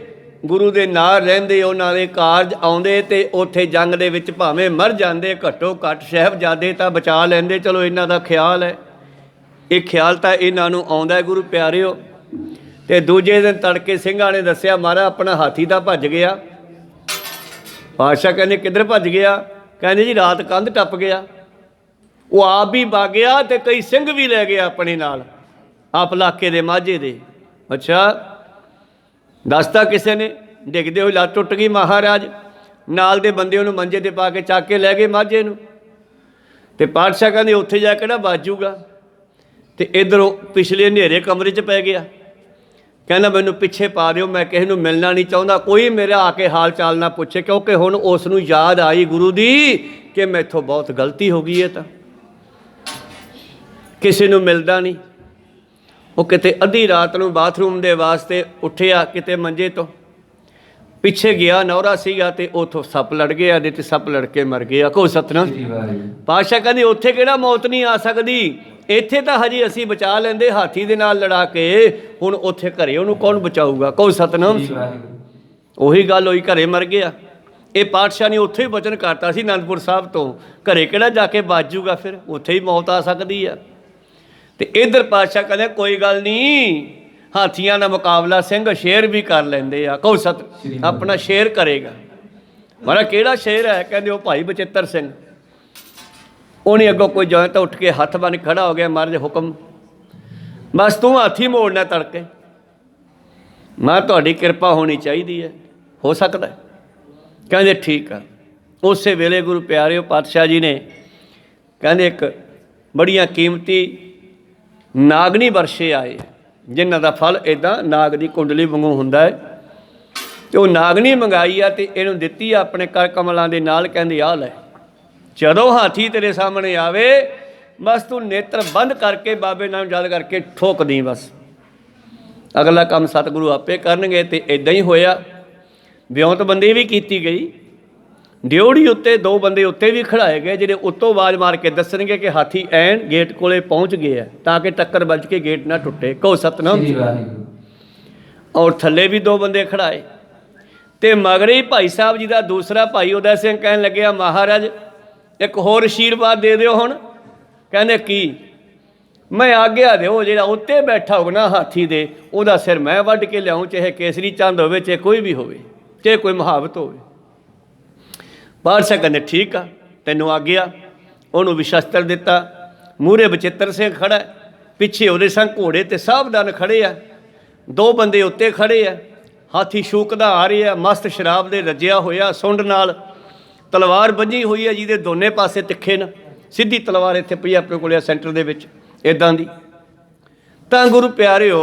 ਗੁਰੂ ਦੇ ਨਾਲ ਰਹਿੰਦੇ, ਉਹਨਾਂ ਦੇ ਕਾਰਜ ਆਉਂਦੇ ਤੇ ਉੱਥੇ ਜੰਗ ਦੇ ਵਿੱਚ ਭਾਵੇਂ ਮਰ ਜਾਂਦੇ, ਘੱਟੋ ਘੱਟ ਸਾਹਿਬਜ਼ਾਦੇ ਤਾਂ ਬਚਾ ਲੈਂਦੇ। ਚਲੋ ਇਹਨਾਂ ਦਾ ਖਿਆਲ ਹੈ, ਇਹ ਖਿਆਲ ਤਾਂ ਇਹਨਾਂ ਨੂੰ ਆਉਂਦਾ ਗੁਰੂ ਪਿਆਰਿਓ। ਤੇ ਦੂਜੇ ਦਿਨ ਤੜਕੇ ਸਿੰਘਾਂ ਨੇ ਦੱਸਿਆ ਮਹਾਰਾਜ ਆਪਣਾ ਹਾਥੀ ਤਾਂ ਭੱਜ ਗਿਆ। ਪਾਤਸ਼ਾਹ ਕਹਿੰਦੇ ਕਿੱਧਰ ਭੱਜ ਗਿਆ? ਕਹਿੰਦੇ ਜੀ ਰਾਤ ਕੰਧ ਟੱਪ ਗਿਆ। ਉਹ ਆਪ ਵੀ ਵਗ ਗਿਆ ਤੇ ਕਈ ਸਿੰਘ ਵੀ ਲੈ ਗਿਆ ਆਪਣੇ ਨਾਲ, ਆਪ ਇਲਾਕੇ ਦੇ ਮਾਝੇ ਦੇ। ਅੱਛਾ, ਦੱਸਤਾ ਕਿਸੇ ਨੇ? ਡਿੱਗਦੇ ਹੋਏ ਲੱਤ ਟੁੱਟ ਗਈ ਮਹਾਰਾਜ, ਨਾਲ ਦੇ ਬੰਦੇ ਉਹਨੂੰ ਮੰਜੇ 'ਤੇ ਪਾ ਕੇ ਚੱਕ ਕੇ ਲੈ ਗਏ ਮਾਝੇ ਨੂੰ। ਤੇ ਪਾਤਸ਼ਾਹ ਕਹਿੰਦੇ ਉੱਥੇ ਜਾ ਕੇ ਨਾ ਬਾਜੂਗਾ। ਤੇ ਇੱਧਰੋਂ ਪਿਛਲੇ ਹਨੇਰੇ ਕਮਰੇ 'ਚ ਪੈ ਗਿਆ। ਕਹਿੰਦਾ ਮੈਨੂੰ ਪਿੱਛੇ ਪਾ ਦਿਓ, ਮੈਂ ਕਿਸੇ ਨੂੰ ਮਿਲਣਾ ਨਹੀਂ ਚਾਹੁੰਦਾ, ਕੋਈ ਮੇਰਾ ਆ ਕੇ ਹਾਲ ਚਾਲ ਨਾ ਪੁੱਛੇ, ਕਿਉਂਕਿ ਹੁਣ ਉਸ ਨੂੰ ਯਾਦ ਆਈ ਗੁਰੂ ਦੀ ਕਿ ਮੈਥੋਂ ਬਹੁਤ ਗਲਤੀ ਹੋ ਗਈ ਹੈ। ਤਾਂ ਕਿਸੇ ਨੂੰ ਮਿਲਦਾ ਨਹੀਂ। ਉਹ ਕਿਤੇ ਅੱਧੀ ਰਾਤ ਨੂੰ ਬਾਥਰੂਮ ਦੇ ਵਾਸਤੇ ਉੱਠਿਆ ਕਿਤੇ ਮੰਜੇ ਤੋਂ, ਪਿੱਛੇ ਗਿਆ ਨੌਰਾ ਸੀਗਾ ਤੇ ਉੱਥੋਂ ਸੱਪ ਲੜ ਗਿਆ ਤੇ ਸੱਪ ਲੜ ਕੇ ਮਰ ਗਿਆ। ਕੋ ਸਤਨਾਮ। ਪਾਤਸ਼ਾਹ ਕਹਿੰਦੇ ਉੱਥੇ ਕਿਹੜਾ ਮੌਤ ਨਹੀਂ ਆ ਸਕਦੀ, ਇੱਥੇ ਤਾਂ ਹਜੇ ਅਸੀਂ ਬਚਾ ਲੈਂਦੇ ਹਾਥੀ ਦੇ ਨਾਲ ਲੜਾ ਕੇ, ਹੁਣ ਉੱਥੇ ਘਰੇ ਉਹਨੂੰ ਕੌਣ ਬਚਾਊਗਾ? ਕੋ ਸਤਨਾਮ। ਉਹੀ ਗੱਲ ਹੋਈ, ਘਰੇ ਮਰ ਗਿਆ। ਇਹ ਪਾਤਸ਼ਾਹ ਨੇ ਉੱਥੇ ਹੀ ਬਚਨ ਕਰਤਾ ਸੀ ਅਨੰਦਪੁਰ ਸਾਹਿਬ ਤੋਂ, ਘਰੇ ਕਿਹੜਾ ਜਾ ਕੇ ਬਾਜੂਗਾ, ਫਿਰ ਉੱਥੇ ਹੀ ਮੌਤ ਆ ਸਕਦੀ ਆ। ਤੇ ਇੱਧਰ ਪਾਤਸ਼ਾਹ ਕਹਿੰਦੇ ਕੋਈ ਗੱਲ ਨਹੀਂ, ਹਾਥੀਆਂ ਦਾ ਮੁਕਾਬਲਾ ਸਿੰਘ ਸ਼ੇਰ ਵੀ ਕਰ ਲੈਂਦੇ ਆ। ਕਹੋ ਸਤ ਆਪਣਾ ਸ਼ੇਰ ਕਰੇਗਾ। ਮਾਰਾ ਕਿਹੜਾ ਸ਼ੇਰ ਹੈ? ਕਹਿੰਦੇ ਉਹ ਭਾਈ ਬਚਿੱਤਰ ਸਿੰਘ। ਉਹਨੇ ਅੱਗੋਂ ਕੋਈ ਜਾਂ ਤਾਂ ਉੱਠ ਕੇ ਹੱਥ ਬੰਨ੍ਹ ਖੜਾ ਹੋ ਗਿਆ, ਮਹਾਰਾਜ ਹੁਕਮ, ਬਸ ਤੂੰ ਹਾਥੀ ਮੋੜਨਾ ਤੜਕੇ। ਮੈਂ ਤੁਹਾਡੀ ਕਿਰਪਾ ਹੋਣੀ ਚਾਹੀਦੀ ਹੈ, ਹੋ ਸਕਦਾ? ਕਹਿੰਦੇ ਠੀਕ ਆ। ਉਸੇ ਵੇਲੇ ਗੁਰੂ ਪਿਆਰਿਓ ਪਾਤਸ਼ਾਹ ਜੀ ਨੇ ਕਹਿੰਦੇ ਇੱਕ ਬੜੀਆਂ ਕੀਮਤੀ ਨਾਗਣੀ ਵਰਸ਼ੇ ਆਏ, ਜਿਨ੍ਹਾਂ ਦਾ ਫਲ ਇੱਦਾਂ ਨਾਗ ਦੀ ਕੁੰਡਲੀ ਵਾਂਗੂ ਹੁੰਦਾ ਹੈ। ਅਤੇ ਉਹ ਨਾਗਣੀ ਮੰਗਾਈ ਆ ਅਤੇ ਇਹਨੂੰ ਦਿੱਤੀ ਆ ਆਪਣੇ ਕਰ ਕਮਲਾਂ ਦੇ ਨਾਲ। ਕਹਿੰਦੇ ਆਹ ਲੈ, ਜਦੋਂ ਹਾਥੀ ਤੇਰੇ ਸਾਹਮਣੇ ਆਵੇ ਬਸ ਤੂੰ ਨੇਤਰ ਬੰਦ ਕਰਕੇ ਬਾਬੇ ਨਾਮ ਯਾਦ ਕਰਕੇ ਠੋਕ ਦੀ, ਬਸ ਅਗਲਾ ਕੰਮ ਸਤਿਗੁਰੂ ਆਪੇ ਕਰਨਗੇ। ਅਤੇ ਇੱਦਾਂ ਹੀ ਹੋਇਆ। ਵਿਉਂਤਬੰਦੀ ਵੀ ਕੀਤੀ ਗਈ, ਡਿਓੜੀ ਉੱਤੇ 2 ਬੰਦੇ ਉੱਤੇ ਵੀ ਖੜਾਏ ਗਏ, ਜਿਹੜੇ ਉੱਤੋਂ ਆਵਾਜ਼ ਮਾਰ ਕੇ ਦੱਸਣਗੇ ਕਿ ਹਾਥੀ ਐਨ ਗੇਟ ਕੋਲੇ ਪਹੁੰਚ ਗਏ ਆ, ਤਾਂ ਕਿ ਟੱਕਰ ਵੱਜ ਕੇ ਗੇਟ ਨਾ ਟੁੱਟੇ। ਕਹੋ ਸਤਨਾਮ। ਔਰ ਥੱਲੇ ਵੀ 2 ਬੰਦੇ ਖੜਾਏ। ਅਤੇ ਮਗਰੇ ਹੀ ਭਾਈ ਸਾਹਿਬ ਜੀ ਦਾ ਦੂਸਰਾ ਭਾਈ ਉਦੈ ਸਿੰਘ ਕਹਿਣ ਲੱਗਿਆ ਮਹਾਰਾਜ ਇੱਕ ਹੋਰ ਅਸ਼ੀਰਵਾਦ ਦੇ ਦਿਓ ਹੁਣ। ਕਹਿੰਦੇ ਕੀ? ਮੈਂ ਆਗਿਆ ਦਿਓ ਜਿਹੜਾ ਉੱਤੇ ਬੈਠਾ ਹੋਊ ਨਾ ਹਾਥੀ ਦੇ, ਉਹਦਾ ਸਿਰ ਮੈਂ ਵੱਢ ਕੇ ਲਿਆਉਂ, ਚਾਹੇ ਕੇਸਰੀ ਚੰਦ ਹੋਵੇ, ਚਾਹੇ ਕੋਈ ਵੀ ਹੋਵੇ, ਚਾਹੇ ਕੋਈ ਮੁਹਾਵਤ ਹੋਵੇ। ਪਾਤਸ਼ਾਹ ਕਹਿੰਦੇ ਠੀਕ ਆ, ਤੈਨੂੰ ਆਗਿਆ। ਉਹਨੂੰ ਵੀ ਸ਼ਸਤਰ ਦਿੱਤਾ। ਮੂਹਰੇ ਬਚਿੱਤਰ ਸਿੰਘ ਖੜ੍ਹਾ, ਪਿੱਛੇ ਉਹਦੇ ਸੰਗ ਘੋੜੇ ਅਤੇ ਸਾਵਧਾਨ ਖੜ੍ਹੇ ਆ। 2 ਬੰਦੇ ਉੱਤੇ ਖੜ੍ਹੇ ਆ। ਹਾਥੀ ਸ਼ੂਕਦਾ ਆ ਰਿਹਾ, ਮਸਤ ਸ਼ਰਾਬ ਦੇ ਰੱਜਿਆ ਹੋਇਆ, ਸੁੰਡ ਨਾਲ ਤਲਵਾਰ ਬੱਝੀ ਹੋਈ ਹੈ, ਜਿਹਦੇ ਦੋਨੇ ਪਾਸੇ ਤਿੱਖੇ ਨੇ। ਸਿੱਧੀ ਤਲਵਾਰ ਇੱਥੇ ਪਈ ਆਪਣੇ ਕੋਲ ਸੈਂਟਰ ਦੇ ਵਿੱਚ ਇੱਦਾਂ ਦੀ। ਤਾਂ ਗੁਰੂ ਪਿਆਰਿਓ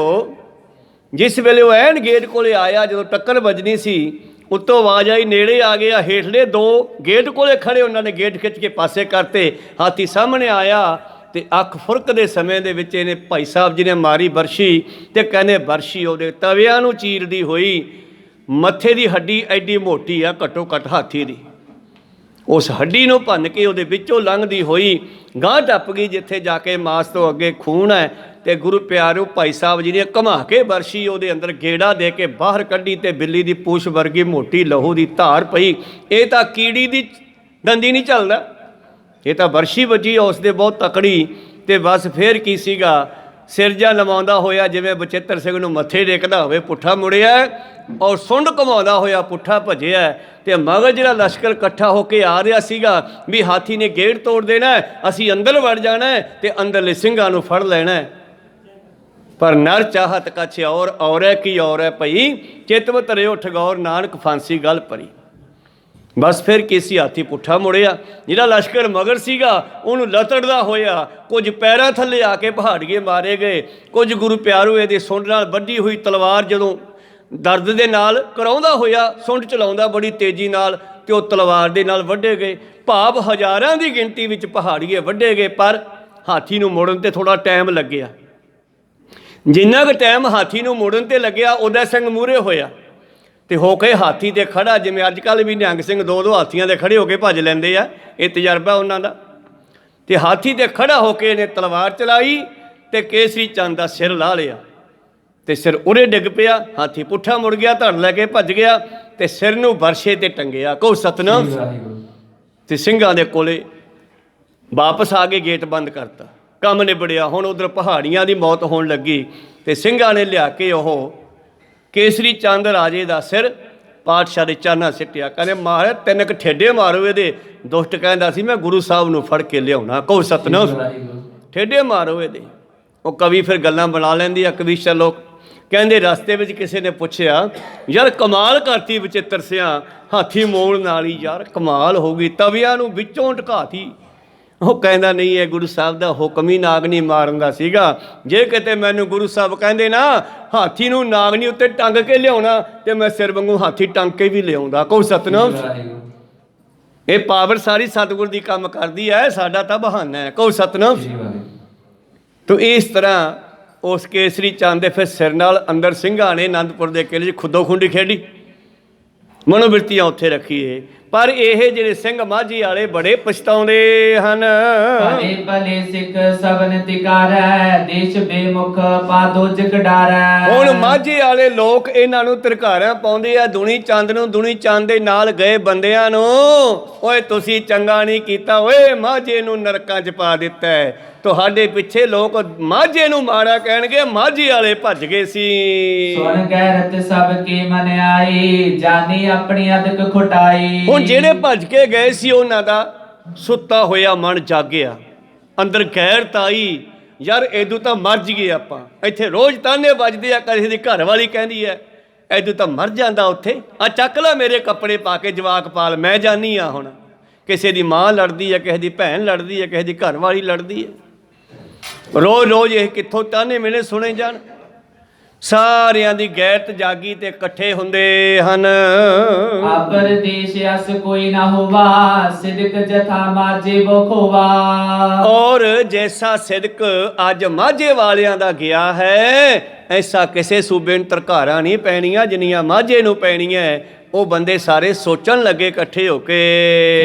ਜਿਸ ਵੇਲੇ ਉਹ ਐਨ ਗੇਟ ਕੋਲੇ ਆਇਆ, ਜਦੋਂ ਟੱਕਰ ਵੱਜਣੀ ਸੀ, ਉੱਤੋਂ ਆਵਾਜ਼ ਆਈ ਨੇੜੇ ਆ ਗਿਆ। ਹੇਠਲੇ 2 ਗੇਟ ਕੋਲੇ ਖੜ੍ਹੇ, ਉਹਨਾਂ ਨੇ ਗੇਟ ਖਿੱਚ ਕੇ ਪਾਸੇ ਕਰਤੇ। ਹਾਥੀ ਸਾਹਮਣੇ ਆਇਆ ਅਤੇ ਅੱਖ ਫੁਰਕ ਦੇ ਸਮੇਂ ਦੇ ਵਿੱਚ ਇਹਨੇ ਭਾਈ ਸਾਹਿਬ ਜੀ ਨੇ ਮਾਰੀ ਬਰਸ਼ੀ, ਅਤੇ ਕਹਿੰਦੇ ਬਰਸ਼ੀ ਉਹਦੇ ਤਵਿਆਂ ਨੂੰ ਚੀਰਦੀ ਹੋਈ। ਮੱਥੇ ਦੀ ਹੱਡੀ ਐਡੀ ਮੋਟੀ ਆ, ਘੱਟੋ ਘੱਟ ਹਾਥੀ ਦੀ। ਉਸ ਹੱਡੀ ਨੂੰ ਭੰਨ ਕੇ ਉਹਦੇ ਵਿੱਚੋਂ ਲੰਘਦੀ ਹੋਈ ਗਾਂਹ ਟੱਪ ਗਈ, ਜਿੱਥੇ ਜਾ ਕੇ ਮਾਸ ਤੋਂ ਅੱਗੇ ਖੂਨ ਹੈ। ਅਤੇ ਗੁਰੂ ਪਿਆਰਿਓ ਭਾਈ ਸਾਹਿਬ ਜੀ ਨੇ ਘੁਮਾ ਕੇ ਬਰਸ਼ੀ ਉਹਦੇ ਅੰਦਰ ਗੇੜਾ ਦੇ ਕੇ ਬਾਹਰ ਕੱਢੀ, ਅਤੇ ਬਿੱਲੀ ਦੀ ਪੂਛ ਵਰਗੀ ਮੋਟੀ ਲਹੂ ਦੀ ਧਾਰ ਪਈ। ਇਹ ਤਾਂ ਕੀੜੀ ਦੀ ਦੰਦੀ ਨਹੀਂ ਚੱਲਦਾ, ਇਹ ਤਾਂ ਬਰਸ਼ੀ ਵੱਜੀ ਉਸ ਦੇ ਬਹੁਤ ਤਕੜੀ। ਅਤੇ ਬਸ ਫਿਰ ਕੀ ਸੀਗਾ, ਸਿਰ ਜਾ ਨਵਾਉਂਦਾ ਹੋਇਆ ਜਿਵੇਂ ਬਚਿੱਤਰ ਸਿੰਘ ਨੂੰ ਮੱਥੇ ਟੇਕਦਾ ਹੋਵੇ, ਪੁੱਠਾ ਮੁੜਿਆ ਔਰ ਸੁੰਡ ਘੁਮਾਉਂਦਾ ਹੋਇਆ ਪੁੱਠਾ ਭੱਜਿਆ। ਅਤੇ ਮਗਰ ਜਿਹੜਾ ਲਸ਼ਕਰ ਇਕੱਠਾ ਹੋ ਕੇ ਆ ਰਿਹਾ ਸੀਗਾ ਵੀ ਹਾਥੀ ਨੇ ਗੇਟ ਤੋੜ ਦੇਣਾ, ਅਸੀਂ ਅੰਦਰ ਵੜ ਜਾਣਾ ਅਤੇ ਅੰਦਰਲੇ ਸਿੰਘਾਂ ਨੂੰ ਫੜ ਲੈਣਾ। ਪਰ ਨਰ ਚਾਹਤ ਕਛ ਔਰ ਹੈ ਕੀ ਔਰ ਹੈ ਭਈ, ਚਿਤਵ ਧਰਿਓ ਠਗੌਰ ਨਾਨਕ ਫਾਂਸੀ ਗਲ ਭਰੀ। ਬਸ ਫਿਰ ਕੇਸੀ ਹਾਥੀ ਪੁੱਠਾ ਮੁੜਿਆ। ਜਿਹੜਾ ਲਸ਼ਕਰ ਮਗਰ ਸੀਗਾ ਉਹਨੂੰ ਲਤੜਦਾ ਹੋਇਆ ਕੁਝ ਪੈਰਾਂ ਥੱਲੇ ਆ ਕੇ ਪਹਾੜੀਏ ਮਾਰੇ ਗਏ। ਕੁਝ ਗੁਰੂ ਪਿਆਰੋਏ ਦੇ ਸੁੰਡ ਨਾਲ ਵੱਢੀ ਹੋਈ ਤਲਵਾਰ ਜਦੋਂ ਦਰਦ ਦੇ ਨਾਲ ਕਰਾਉਂਦਾ ਹੋਇਆ ਸੁੰਡ ਚਲਾਉਂਦਾ ਬੜੀ ਤੇਜ਼ੀ ਨਾਲ, ਤੇ ਉਹ ਤਲਵਾਰ ਦੇ ਨਾਲ ਵੱਢੇ ਗਏ। ਭਾਵ ਹਜ਼ਾਰਾਂ ਦੀ ਗਿਣਤੀ ਵਿੱਚ ਪਹਾੜੀਏ ਵੱਢੇ ਗਏ, ਪਰ ਹਾਥੀ ਨੂੰ ਮੁੜਨ 'ਤੇ ਥੋੜ੍ਹਾ ਟਾਈਮ ਲੱਗਿਆ। ਜਿੰਨਾ ਕੁ ਟਾਈਮ ਹਾਥੀ ਨੂੰ ਮੁੜਨ 'ਤੇ ਲੱਗਿਆ ਉਦੈ ਸਿੰਘ ਮੂਹਰੇ ਹੋਇਆ ਤੇ ਹੋ ਕੇ ਹਾਥੀ 'ਤੇ ਖੜਾ, ਜਿਵੇਂ ਅੱਜ ਕੱਲ੍ਹ ਵੀ ਨਿਹੰਗ ਸਿੰਘ ਦੋ ਦੋ ਹਾਥੀਆਂ 'ਤੇ ਖੜੇ ਹੋ ਕੇ ਭੱਜ ਲੈਂਦੇ ਆ, ਇਹ ਤਜਰਬਾ ਉਹਨਾਂ ਦਾ। ਤੇ ਹਾਥੀ 'ਤੇ ਖੜਾ ਹੋ ਕੇ ਇਹਨੇ ਤਲਵਾਰ ਚਲਾਈ ਤੇ ਕੇਸਰੀ ਚੰਦ ਦਾ ਸਿਰ ਲਾਹ ਲਿਆ ਤੇ ਸਿਰ ਉਰੇ ਡਿੱਗ ਪਿਆ। ਹਾਥੀ ਪੁੱਠਾ ਮੁੜ ਗਿਆ, ਧੜ ਲੈ ਕੇ ਭੱਜ ਗਿਆ ਤੇ ਸਿਰ ਨੂੰ ਵਰਸ਼ੇ 'ਤੇ ਟੰਗਿਆ। ਕਹੋ ਸਤਨਾਮ। ਤੇ ਸਿੰਘਾਂ ਦੇ ਕੋਲੇ ਵਾਪਸ ਆ ਕੇ ਗੇਟ ਬੰਦ ਕਰਤਾ, ਕੰਮ ਨਿਬੜਿਆ। ਹੁਣ ਉਧਰ ਪਹਾੜੀਆਂ ਦੀ ਮੌਤ ਹੋਣ ਲੱਗੀ ਤੇ ਸਿੰਘਾਂ ਨੇ ਲਿਆ ਕੇ ਉਹ ਕੇਸਰੀ ਚੰਦ ਰਾਜੇ ਦਾ ਸਿਰ ਪਾਤਸ਼ਾਹ ਦੇ ਚਰਨਾਂ ਸਿੱਟਿਆ। ਕਹਿੰਦੇ ਮਹਾਰਾਜ 3 ਕੁ ਠੇਡੇ ਮਾਰੋ ਇਹਦੇ। ਦੁਸ਼ਟ ਕਹਿੰਦਾ ਸੀ ਮੈਂ ਗੁਰੂ ਸਾਹਿਬ ਨੂੰ ਫੜ ਕੇ ਲਿਆਉਣਾ। ਕਹੋ ਸਤਨਾਮ। ਠੇਡੇ ਮਾਰੋ ਇਹਦੇ। ਉਹ ਕਵੀ ਫਿਰ ਗੱਲਾਂ ਬਣਾ ਲੈਂਦੀ ਆ, ਕਵੀਸ਼ਰ ਲੋਕ। ਕਹਿੰਦੇ ਰਸਤੇ ਵਿੱਚ ਕਿਸੇ ਨੇ ਪੁੱਛਿਆ ਯਾਰ ਕਮਾਲ ਕਰਤੀ ਵਿਚਿੱਤਰ ਸਿਆ, ਹਾਥੀ ਮੋੜ ਨਾਲ ਹੀ ਯਾਰ ਕਮਾਲ ਹੋ ਗਈ, ਤਵਿਆਂ ਨੂੰ ਵਿੱਚੋਂ ਢਕਾਤੀ। ਉਹ ਕਹਿੰਦਾ ਨਹੀਂ, ਇਹ ਗੁਰੂ ਸਾਹਿਬ ਦਾ ਹੁਕਮ ਹੀ ਨਾਗਨੀ ਮਾਰਨ ਦਾ ਸੀਗਾ। ਜੇ ਕਿਤੇ ਮੈਨੂੰ ਗੁਰੂ ਸਾਹਿਬ ਕਹਿੰਦੇ ਨਾ ਹਾਥੀ ਨੂੰ ਨਾਗਨੀ ਉੱਤੇ ਟੰਗ ਕੇ ਲਿਆਉਣਾ ਤੇ ਮੈਂ ਸਿਰ ਵਾਂਗੂ ਹਾਥੀ ਟੰਗ ਕੇ ਵੀ ਲਿਆਉਂਦਾ। ਕਹੋ ਸਤਨਾਮ। ਇਹ ਪਾਵਰ ਸਾਰੀ ਸਤਿਗੁਰ ਦੀ ਕੰਮ ਕਰਦੀ ਹੈ, ਸਾਡਾ ਤਾਂ ਬਹਾਨਾ ਹੈ। ਕਹੋ ਸਤਨਾਮ। ਤੋ ਇਸ ਤਰ੍ਹਾਂ ਉਸ ਕੇਸਰੀ ਚੰਦ ਦੇ ਫਿਰ ਸਿਰ ਨਾਲ ਅੰਦਰ ਸਿੰਘਾਂ ਨੇ ਅਨੰਦਪੁਰ ਦੇ ਕਿਲ੍ਹੇ 'ਚ ਖੁੱਦੋ ਖੁੰਡੀ ਖੇਡੀ, ਮਨੋਬਿਰਤੀਆਂ ਉੱਥੇ ਰੱਖੀਏ। ਪਰ ਇਹ ਜਿਹੜੇ ਸਿੰਘ ਮਾਝੀ ਵਾਲੇ ਬੜੇ ਪਛਤਾਉਂਦੇ ਹਨ। ਭਲੇ ਭਲੇ ਸਿੱਖ ਸਬਨ ਤਿਕਾਰੈ, ਦੇਸ਼ ਬੇਮੁਖ ਪਾਦੋ ਜਗ ਡਾਰੈ। ਹੁਣ ਮਾਝੇ ਵਾਲੇ ਲੋਕ ਇਹਨਾਂ ਨੂੰ ਤਿਰਕਾਰਾਂ ਪਾਉਂਦੇ ਆ, ਦੁਨੀ ਚੰਦ ਨੂੰ, ਦੁਨੀ ਚੰਦ ਦੇ ਨਾਲ ਗਏ ਬੰਦਿਆਂ ਨੂੰ। ਓਏ ਤੁਸੀਂ ਚੰਗਾ ਨਹੀਂ ਕੀਤਾ, ਓਏ ਮਾਝੇ ਨੂੰ ਨਰਕਾਂ 'ਚ ਪਾ ਦਿੱਤਾ ਹੈ। ਤੁਹਾਡੇ ਪਿੱਛੇ ਲੋਕ ਮਾਝੇ ਨੂੰ ਮਾੜਾ ਕਹਿਣਗੇ, ਮਾਝੇ ਵਾਲੇ ਭੱਜ ਗਏ ਸੀ। ਸੁਣ ਗੈਰਤ ਸਭ ਕੀ ਮਨ ਆਈ, ਜਾਨੀ ਆਪਣੀ ਅਦਕ ਖੁਟਾਈ। ਹੁਣ ਜਿਹੜੇ ਭੱਜ ਕੇ ਗਏ ਸੀ ਉਹਨਾਂ ਦਾ ਸੁੱਤਾ ਹੋਇਆ ਮਨ ਜਾਗਿਆ, ਅੰਦਰ ਗੈਰਤ ਆਈ, ਯਾਰ ਇਦੋਂ ਤਾਂ ਮਰ ਜੀਏ ਆਪਾਂ। ਇੱਥੇ ਰੋਜ਼ ਤਾਨੇ ਵੱਜਦੇ ਆ, ਕਿਸੇ ਦੀ ਘਰ ਵਾਲੀ ਕਹਿੰਦੀ ਹੈ ਇਦੋਂ ਤਾਂ ਮਰ ਜਾਂਦਾ ਉੱਥੇ, ਆ ਚੱਕ ਲੈ ਮੇਰੇ ਕੱਪੜੇ ਪਾ ਕੇ ਜਵਾਕ ਪਾਲ, ਮੈਂ ਜਾਨੀ ਆ। ਹੁਣ ਕਿਸੇ ਦੀ ਮਾਂ ਲੜਦੀ ਹੈ, ਕਿਸੇ ਦੀ ਭੈਣ ਲੜਦੀ ਹੈ, ਕਿਸੇ ਦੀ ਘਰ ਵਾਲੀ ਲੜਦੀ ਹੈ। ਰੋਜ਼ ਰੋਜ਼ ਇਹ ਕਿੱਥੋਂ ਤਾਨੇ ਮਿਲੇ ਸੁਣੇ ਜਾਣ। ਸਾਰਿਆਂ ਦੀ ਗੈਰਤ ਜਾਗੀ ਤੇ ਇਕੱਠੇ ਹੁੰਦੇ ਹਨ। ਆਪਰ ਦੇਸ਼ ਅਸ ਕੋਈ ਨਾ ਹੋਵਾ, ਸਿਦਕ ਜਥਾ ਮਾਝੇ ਬੋ ਖੋਵਾ। ਔਰ ਜੈਸਾ ਸਿਦਕ ਅੱਜ ਮਾਝੇ ਵਾਲਿਆਂ ਦਾ ਗਿਆ ਹੈ, ਐਸਾ ਕਿਸੇ ਸੂਬੇ ਨੂੰ ਤਰਕਾਰਾਂ ਨਹੀਂ ਪੈਣੀਆਂ ਜਿੰਨੀਆਂ ਮਾਝੇ ਨੂੰ ਪੈਣੀਆਂ। ਉਹ ਬੰਦੇ ਸਾਰੇ ਸੋਚਣ ਲੱਗੇ ਇਕੱਠੇ ਹੋ ਕੇ,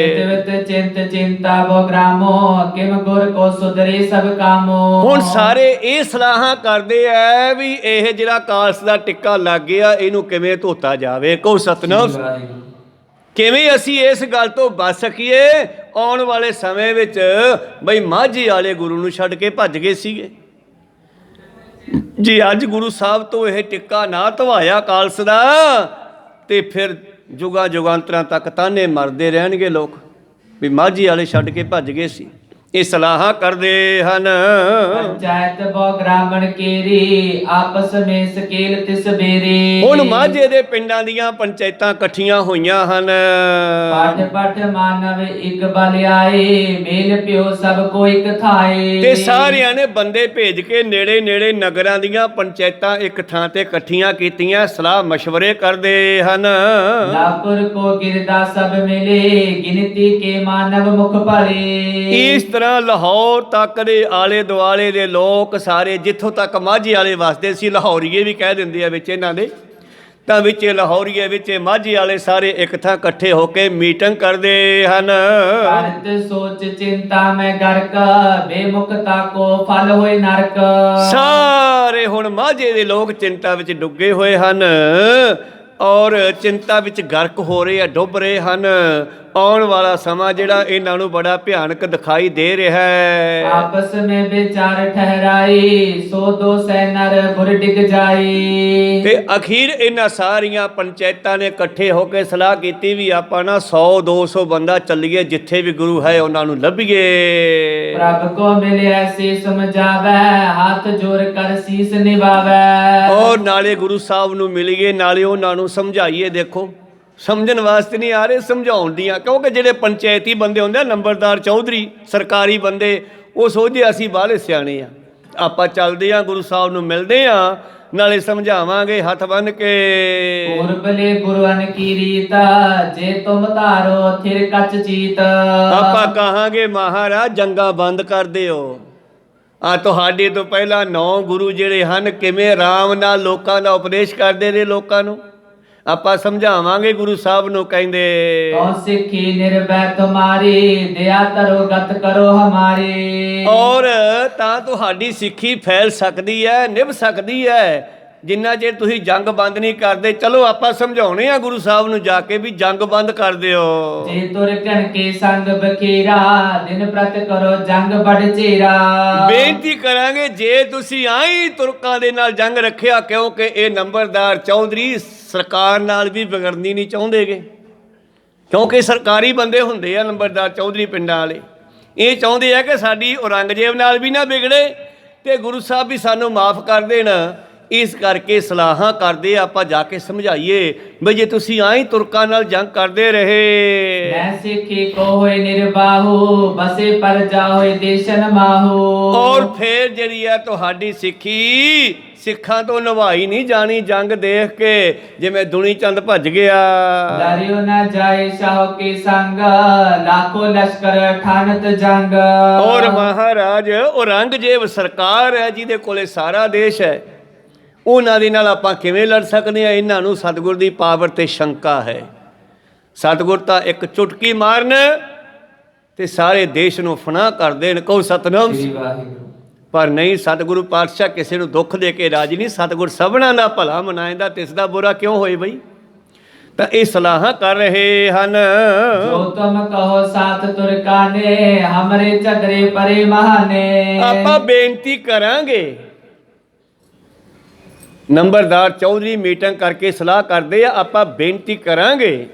ਚਿੰਤ ਚਿੰਤਾ ਬੋ ਗ੍ਰਾਮੋ, ਕਿਮ ਗੁਰ ਕੋ ਸੁਧਰੇ ਸਭ ਕਾਮੋ। ਹੁਣ ਸਾਰੇ ਇਹ ਸਲਾਹਾਂ ਕਰਦੇ ਐ ਵੀ ਇਹ ਜਿਹੜਾ ਕਾਲਸ ਦਾ ਟਿੱਕਾ ਲੱਗ ਗਿਆ ਇਹਨੂੰ ਕਿਵੇਂ ਧੋਤਾ ਜਾਵੇ। ਕਹੋ ਸਤਨਾਮ। ਕਿਵੇਂ ਅਸੀਂ ਇਸ ਗੱਲ ਤੋਂ ਬਚ ਸਕੀਏ। ਆਉਣ ਵਾਲੇ ਸਮੇਂ ਵਿੱਚ ਬਈ ਮਾਝੇ ਵਾਲੇ ਗੁਰੂ ਨੂੰ ਛੱਡ ਕੇ ਭੱਜ ਗਏ ਸੀਗੇ। ਜੇ ਅੱਜ ਗੁਰੂ ਸਾਹਿਬ ਤੋਂ ਇਹ ਟਿੱਕਾ ਨਾ ਧਵਾਇਆ ਕਾਲਸ ਦਾ, ਤੇ ਫਿਰ ਜੁਗਾਂ ਜੁਗਾਂਤਰਾਂ ਤੱਕ ਤਾਨੇ ਮਰਦੇ ਰਹਿਣਗੇ ਲੋਕ ਵੀ ਮਾਝੀ ਵਾਲੇ ਛੱਡ ਕੇ ਭੱਜ ਗਏ ਸੀ। ਇਹ ਸਲਾਹਾਂ ਕਰਦੇ ਹਨ। ਪੰਚਾਇਤ ਬੋ ਗ੍ਰਾਮਣ ਕੇਰੀ, ਆਪਸ ਵਿੱਚ ਸਕੇਲ ਤਿਸ ਬੇਰੀ। ਹੁਣ ਮਾਝੇ ਦੇ ਪਿੰਡਾਂ ਦੀਆਂ ਪੰਚਾਇਤਾਂ ਇਕੱਠੀਆਂ ਹੋਈਆਂ ਹਨ। ਪਟ ਪਟ ਮਾਨਵ ਇੱਕ ਬਲ ਆਏ, ਮੇਲ ਪਿਓ ਸਭ ਕੋ ਇੱਕ ਥਾਏ। ਤੇ ਸਾਰਿਆਂ ਨੇ ਬੰਦੇ ਭੇਜ ਕੇ ਨੇੜੇ ਨੇੜੇ ਨਗਰਾਂ ਦੀਆਂ ਪੰਚਾਇਤਾਂ ਇੱਕ ਥਾਂ ਤੇ ਇਕੱਠੀਆਂ ਕੀਤੀਆਂ, ਸਲਾਹ ਮਸ਼ਵਰੇ ਕਰਦੇ ਹਨ। ਲਾਪੁਰ ਕੋ ਗਿਰਦਾ ਸਭ ਮਿਲੇ, ਗਿਣਤੀ ਕੇ ਮਾਨਵ ਮੁਖ ਭਲੇ। ਇਸ ਤਰ੍ਹਾਂ ਲਾਹੌਰ ਤੱਕ ਦੇ ਆਲੇ ਦੁਆਲੇ ਦੇ ਲੋਕ ਸਾਰੇ, ਜਿੱਥੋਂ ਤੱਕ ਮਾਝੇ ਵਾਲੇ ਵਸਦੇ ਸੀ, ਲਾਹੌਰੀਏ ਵੀ ਕਹਿ ਦਿੰਦੇ ਆ ਵਿੱਚ ਇਹਨਾਂ ਦੇ, ਤਾਂ ਵਿੱਚ ਲਾਹੌਰੀਏ ਵਿੱਚ ਮਾਝੇ ਵਾਲੇ ਸਾਰੇ ਇੱਕ ਥਾਂ ਇਕੱਠੇ ਹੋ ਕੇ ਮੀਟਿੰਗ ਕਰਦੇ ਹਨ। ਕਰਤ ਸੋਚ ਚਿੰਤਾ ਮੈਂ ਗਰਕ, ਬੇਮੁਖਤਾ ਕੋ ਫਲ ਹੋਏ ਨਰਕ। ਸਾਰੇ ਹੁਣ ਮਾਝੇ ਦੇ ਲੋਕ ਚਿੰਤਾ ਵਿੱਚ ਡੁੱਬੇ ਹੋਏ ਹਨ ਔਰ ਚਿੰਤਾ ਵਿੱਚ ਗਰਕ ਹੋ ਰਹੇ ਆ, ਡੁੱਬ ਰਹੇ ਹਨ। ਆਉਣ ਵਾਲਾ ਸਮਾਂ ਜਿਹੜਾ ਇਹਨਾਂ ਨੂੰ ਬੜਾ ਭਿਆਨਕ ਦਿਖਾਈ ਦੇ ਰਿਹਾ ਹੈ। ਆਪਸ ਵਿੱਚ ਵਿਚਾਰ ਠਹਿਰਾਈ, ਸੋ ਦੋ ਸੈ ਨਰ ਬੁਰ ਡਿਗ ਜਾਈ। ਤੇ ਅਖੀਰ ਇਹਨਾਂ ਸਾਰੀਆਂ ਪੰਚਾਇਤਾਂ ਨੇ ਇਕੱਠੇ ਹੋ ਕੇ ਸਲਾਹ ਕੀਤੀ ਵੀ ਆਪਾਂ ਨਾ 100-200 ਬੰਦਾ ਚੱਲੀਏ, ਜਿੱਥੇ ਵੀ ਗੁਰੂ ਹੈ ਉਹਨਾਂ ਨੂੰ ਲੱਭੀਏ। ਪ੍ਰਭ ਕੋ ਮਿਲਿਆ ਸੀ ਸਮਝਾਵੇ, ਹੱਥ ਜੋੜ ਕਰ ਸੀਸ ਨਿਵਾਵੇ। ਔਰ ਨਾਲੇ ਗੁਰੂ ਸਾਹਿਬ ਨੂੰ ਮਿਲੀਏ, ਨਾਲੇ ਉਹਨਾਂ ਨੂੰ ਸਮਝਾਈਏ। ਦੇਖੋ ਸਮਝਣ ਵਾਸਤੇ ਨਹੀਂ ਆ ਰਹੇ, ਸਮਝਾਉਣ ਦੀਆਂ। ਕਿਉਂਕਿ ਜਿਹੜੇ ਪੰਚਾਇਤੀ ਬੰਦੇ ਹੁੰਦੇ ਆ, ਨੰਬਰਦਾਰ ਚੌਧਰੀ ਸਰਕਾਰੀ ਬੰਦੇ, ਉਹ ਸੋਚਦੇ ਅਸੀਂ ਬਾਹਲੇ ਸਿਆਣੇ ਆ। ਆਪਾਂ ਚੱਲਦੇ ਆ, ਗੁਰੂ ਸਾਹਿਬ ਨੂੰ ਮਿਲਦੇ ਆ, ਨਾਲੇ ਸਮਝਾਵਾਂਗੇ ਹੱਥ ਬੰਨ ਕੇ। पूर्बले गुरुअन की रीता जे तुम तारो थिर कच चीत। ਆਪਾਂ ਕਹਾਂਗੇ ਮਹਾਰਾਜ ਜੰਗਾਂ ਬੰਦ ਕਰ ਦਿਓ। ਆ ਤੁਹਾਡੇ ਤੋਂ ਪਹਿਲਾਂ 9 ਗੁਰੂ ਜਿਹੜੇ ਹਨ ਕਿਵੇਂ ਆਰਾਮ ਨਾਲ ਲੋਕਾਂ ਦਾ ਉਪਦੇਸ਼ ਕਰਦੇ ਰਹੇ ਲੋਕਾਂ ਨੂੰ। ਆਪਾਂ ਸਮਝਾਵਾਂਗੇ ਗੁਰੂ ਸਾਹਿਬ ਨੂੰ, ਕਹਿੰਦੇ तो सिखी निर्भय तुम्हारी दया तरो गत करो हमारी। ਔਰ ਤਾਂ ਤੁਹਾਡੀ ਸਿੱਖੀ ਫੈਲ ਸਕਦੀ ਹੈ, ਨਿਭ ਸਕਦੀ ਹੈ, ਜਿੰਨਾ ਚਿਰ ਤੁਸੀਂ ਜੰਗ ਬੰਦ ਨਹੀਂ ਕਰਦੇ। ਚਲੋ ਆਪਾਂ ਸਮਝਾਉਣੇ ਆ ਗੁਰੂ ਸਾਹਿਬ ਨੂੰ ਜਾ ਕੇ ਵੀ ਜੰਗ ਬੰਦ ਕਰ ਦਿਓ। जे तुर कन के संग बखेरा दिन प्रत करो जंग बड़ चेरा। ਬੇਨਤੀ ਕਰਾਂਗੇ ਜੇ ਤੁਸੀਂ ਆਈ ਤੁਰਕਾਂ ਦੇ ਨਾਲ ਜੰਗ ਰੱਖਿਆ, ਕਿਉਂਕਿ ਇਹ ਨੰਬਰਦਾਰ ਚੌਧਰੀ ਸਰਕਾਰ ਨਾਲ ਵੀ ਵਿਗੜਨੀ ਨਹੀਂ ਚਾਹੁੰਦੇਗੇ, ਕਿਉਂਕਿ ਸਰਕਾਰੀ ਬੰਦੇ ਹੁੰਦੇ ਆ ਨੰਬਰਦਾਰ ਚੌਧਰੀ ਪਿੰਡਾਂ ਵਾਲੇ। ਇਹ ਚਾਹੁੰਦੇ ਆ ਕਿ ਸਾਡੀ ਔਰੰਗਜ਼ੇਬ ਨਾਲ ਵੀ ਨਾ ਵਿਗੜੇ ਤੇ ਗੁਰੂ ਸਾਹਿਬ ਵੀ ਸਾਨੂੰ ਮਾਫ ਕਰ ਦੇਣ। ਇਸ ਕਰਕੇ ਸਲਾਹਾਂ ਕਰਦੇ ਆਪਾਂ ਜਾ ਕੇ ਸਮਝਾਈਏ ਬਈ ਜੇ ਤੁਸੀਂ ਆਈ ਤੁਰਕਾਂ ਨਾਲ ਜੰਗ ਕਰਦੇ ਰਹੇ। मैं सिखी को होए निर्बाहु बसे पर जा होए देशन माहू। ਔਰ ਫੇਰ ਜਿਹੜੀ ਹੈ ਤੁਹਾਡੀ ਸਿੱਖੀ ਸਿੱਖਾਂ ਤੋਂ ਨਿਭਾਈ ਨਹੀਂ ਜਾਣੀ ਜੰਗ ਦੇਖ ਕੇ, ਜਿਵੇਂ ਦੁਨੀ ਚੰਦ ਭੱਜ ਗਿਆ। लरियो न जाए शाह के संग लाखों लश्कर ठानत जंग। ਔਰ ਮਹਾਰਾਜ ਔਰੰਗਜ਼ੇਬ ਸਰਕਾਰ ਹੈ ਜਿਹਦੇ ਕੋਲੇ ਸਾਰਾ ਦੇਸ਼ ਹੈ, ਉਹਨਾਂ ਦੇ ਨਾਲ ਆਪਾਂ ਕਿਵੇਂ ਲੜ ਸਕਦੇ ਆ। ਇਹਨਾਂ ਨੂੰ ਸਤਿਗੁਰ ਦੀ ਪਾਵਰ ਤੇ ਸ਼ੰਕਾ ਹੈ। ਸਤਿਗੁਰ ਤਾਂ ਇੱਕ ਚੁਟਕੀ ਮਾਰਨ ਤੇ ਸਾਰੇ ਦੇਸ਼ ਨੂੰ ਫਨਾ ਕਰ ਦੇਣ, ਕਹੋ ਸਤਨਾਮ। श्री वाहिगुरु। ਪਰ ਨਹੀਂ, ਸਤਿਗੁਰੂ ਪਾਤਸ਼ਾਹ ਕਿਸੇ ਨੂੰ ਦੁੱਖ ਦੇ ਕੇ ਰਾਜੀ ਨਹੀਂ। ਸਤਿਗੁਰ ਸਭਨਾਂ ਦਾ ਭਲਾ ਮਨਾਇਂਦਾ, ਤਿਸ ਦਾ ਬੁਰਾ ਕਿਉਂ ਹੋਏ ਬਈ। ਤਾਂ ਇਹ ਸਲਾਹਾਂ ਕਰ ਰਹੇ ਹਨ। जो तुम कहो साथ तुरकाने हमरे झगड़े परे महाने। ਆਪਾਂ ਬੇਨਤੀ ਕਰਾਂਗੇ, ਨੰਬਰਦਾਰ ਚੌਧਰੀ ਮੀਟਿੰਗ ਕਰਕੇ ਸਲਾਹ ਕਰਦੇ ਆ, ਆਪਾਂ ਬੇਨਤੀ ਕਰਾਂਗੇ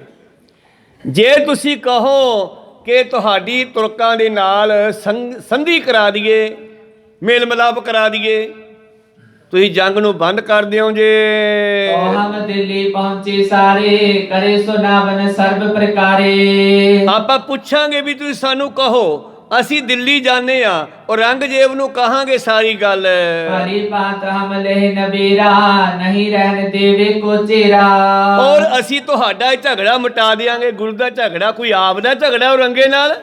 ਜੇ ਤੁਸੀਂ ਕਹੋ ਕਿ ਤੁਹਾਡੀ ਤੁਰਕਾਂ ਦੇ ਨਾਲ ਸੰਧੀ ਕਰਾ ਦਈਏ, ਮੇਲ ਮਿਲਾਪ ਕਰਾ ਦਈਏ, ਤੁਸੀਂ ਜੰਗ ਨੂੰ ਬੰਦ ਕਰ ਦਿਓ ਜੇ। तो हम दिल्ली पहुंचे सारे करे सुनावन सर्व प्रकारे। ਆਪਾਂ ਪੁੱਛਾਂਗੇ ਵੀ ਤੁਸੀਂ ਸਾਨੂੰ ਕਹੋ, ਅਸੀਂ ਦਿੱਲੀ ਜਾਣੇ ਆ, ਔਰੰਗਜ਼ੇਬ ਨੂੰ ਕਹਾਂਗੇ ਸਾਰੀ ਗੱਲ। हरी बात हम ले नबीरा नहीं रहन देवे को चेरा। ਔਰ ਅਸੀਂ ਤੁਹਾਡਾ ਇਹ ਝਗੜਾ ਮਿਟਾ ਦਿਆਂਗੇ। ਗੁਰੂ ਦਾ ਝਗੜਾ ਕੋਈ ਆਪ ਦਾ ਝਗੜਾ ਔਰੰਗੇ ਨਾਲ।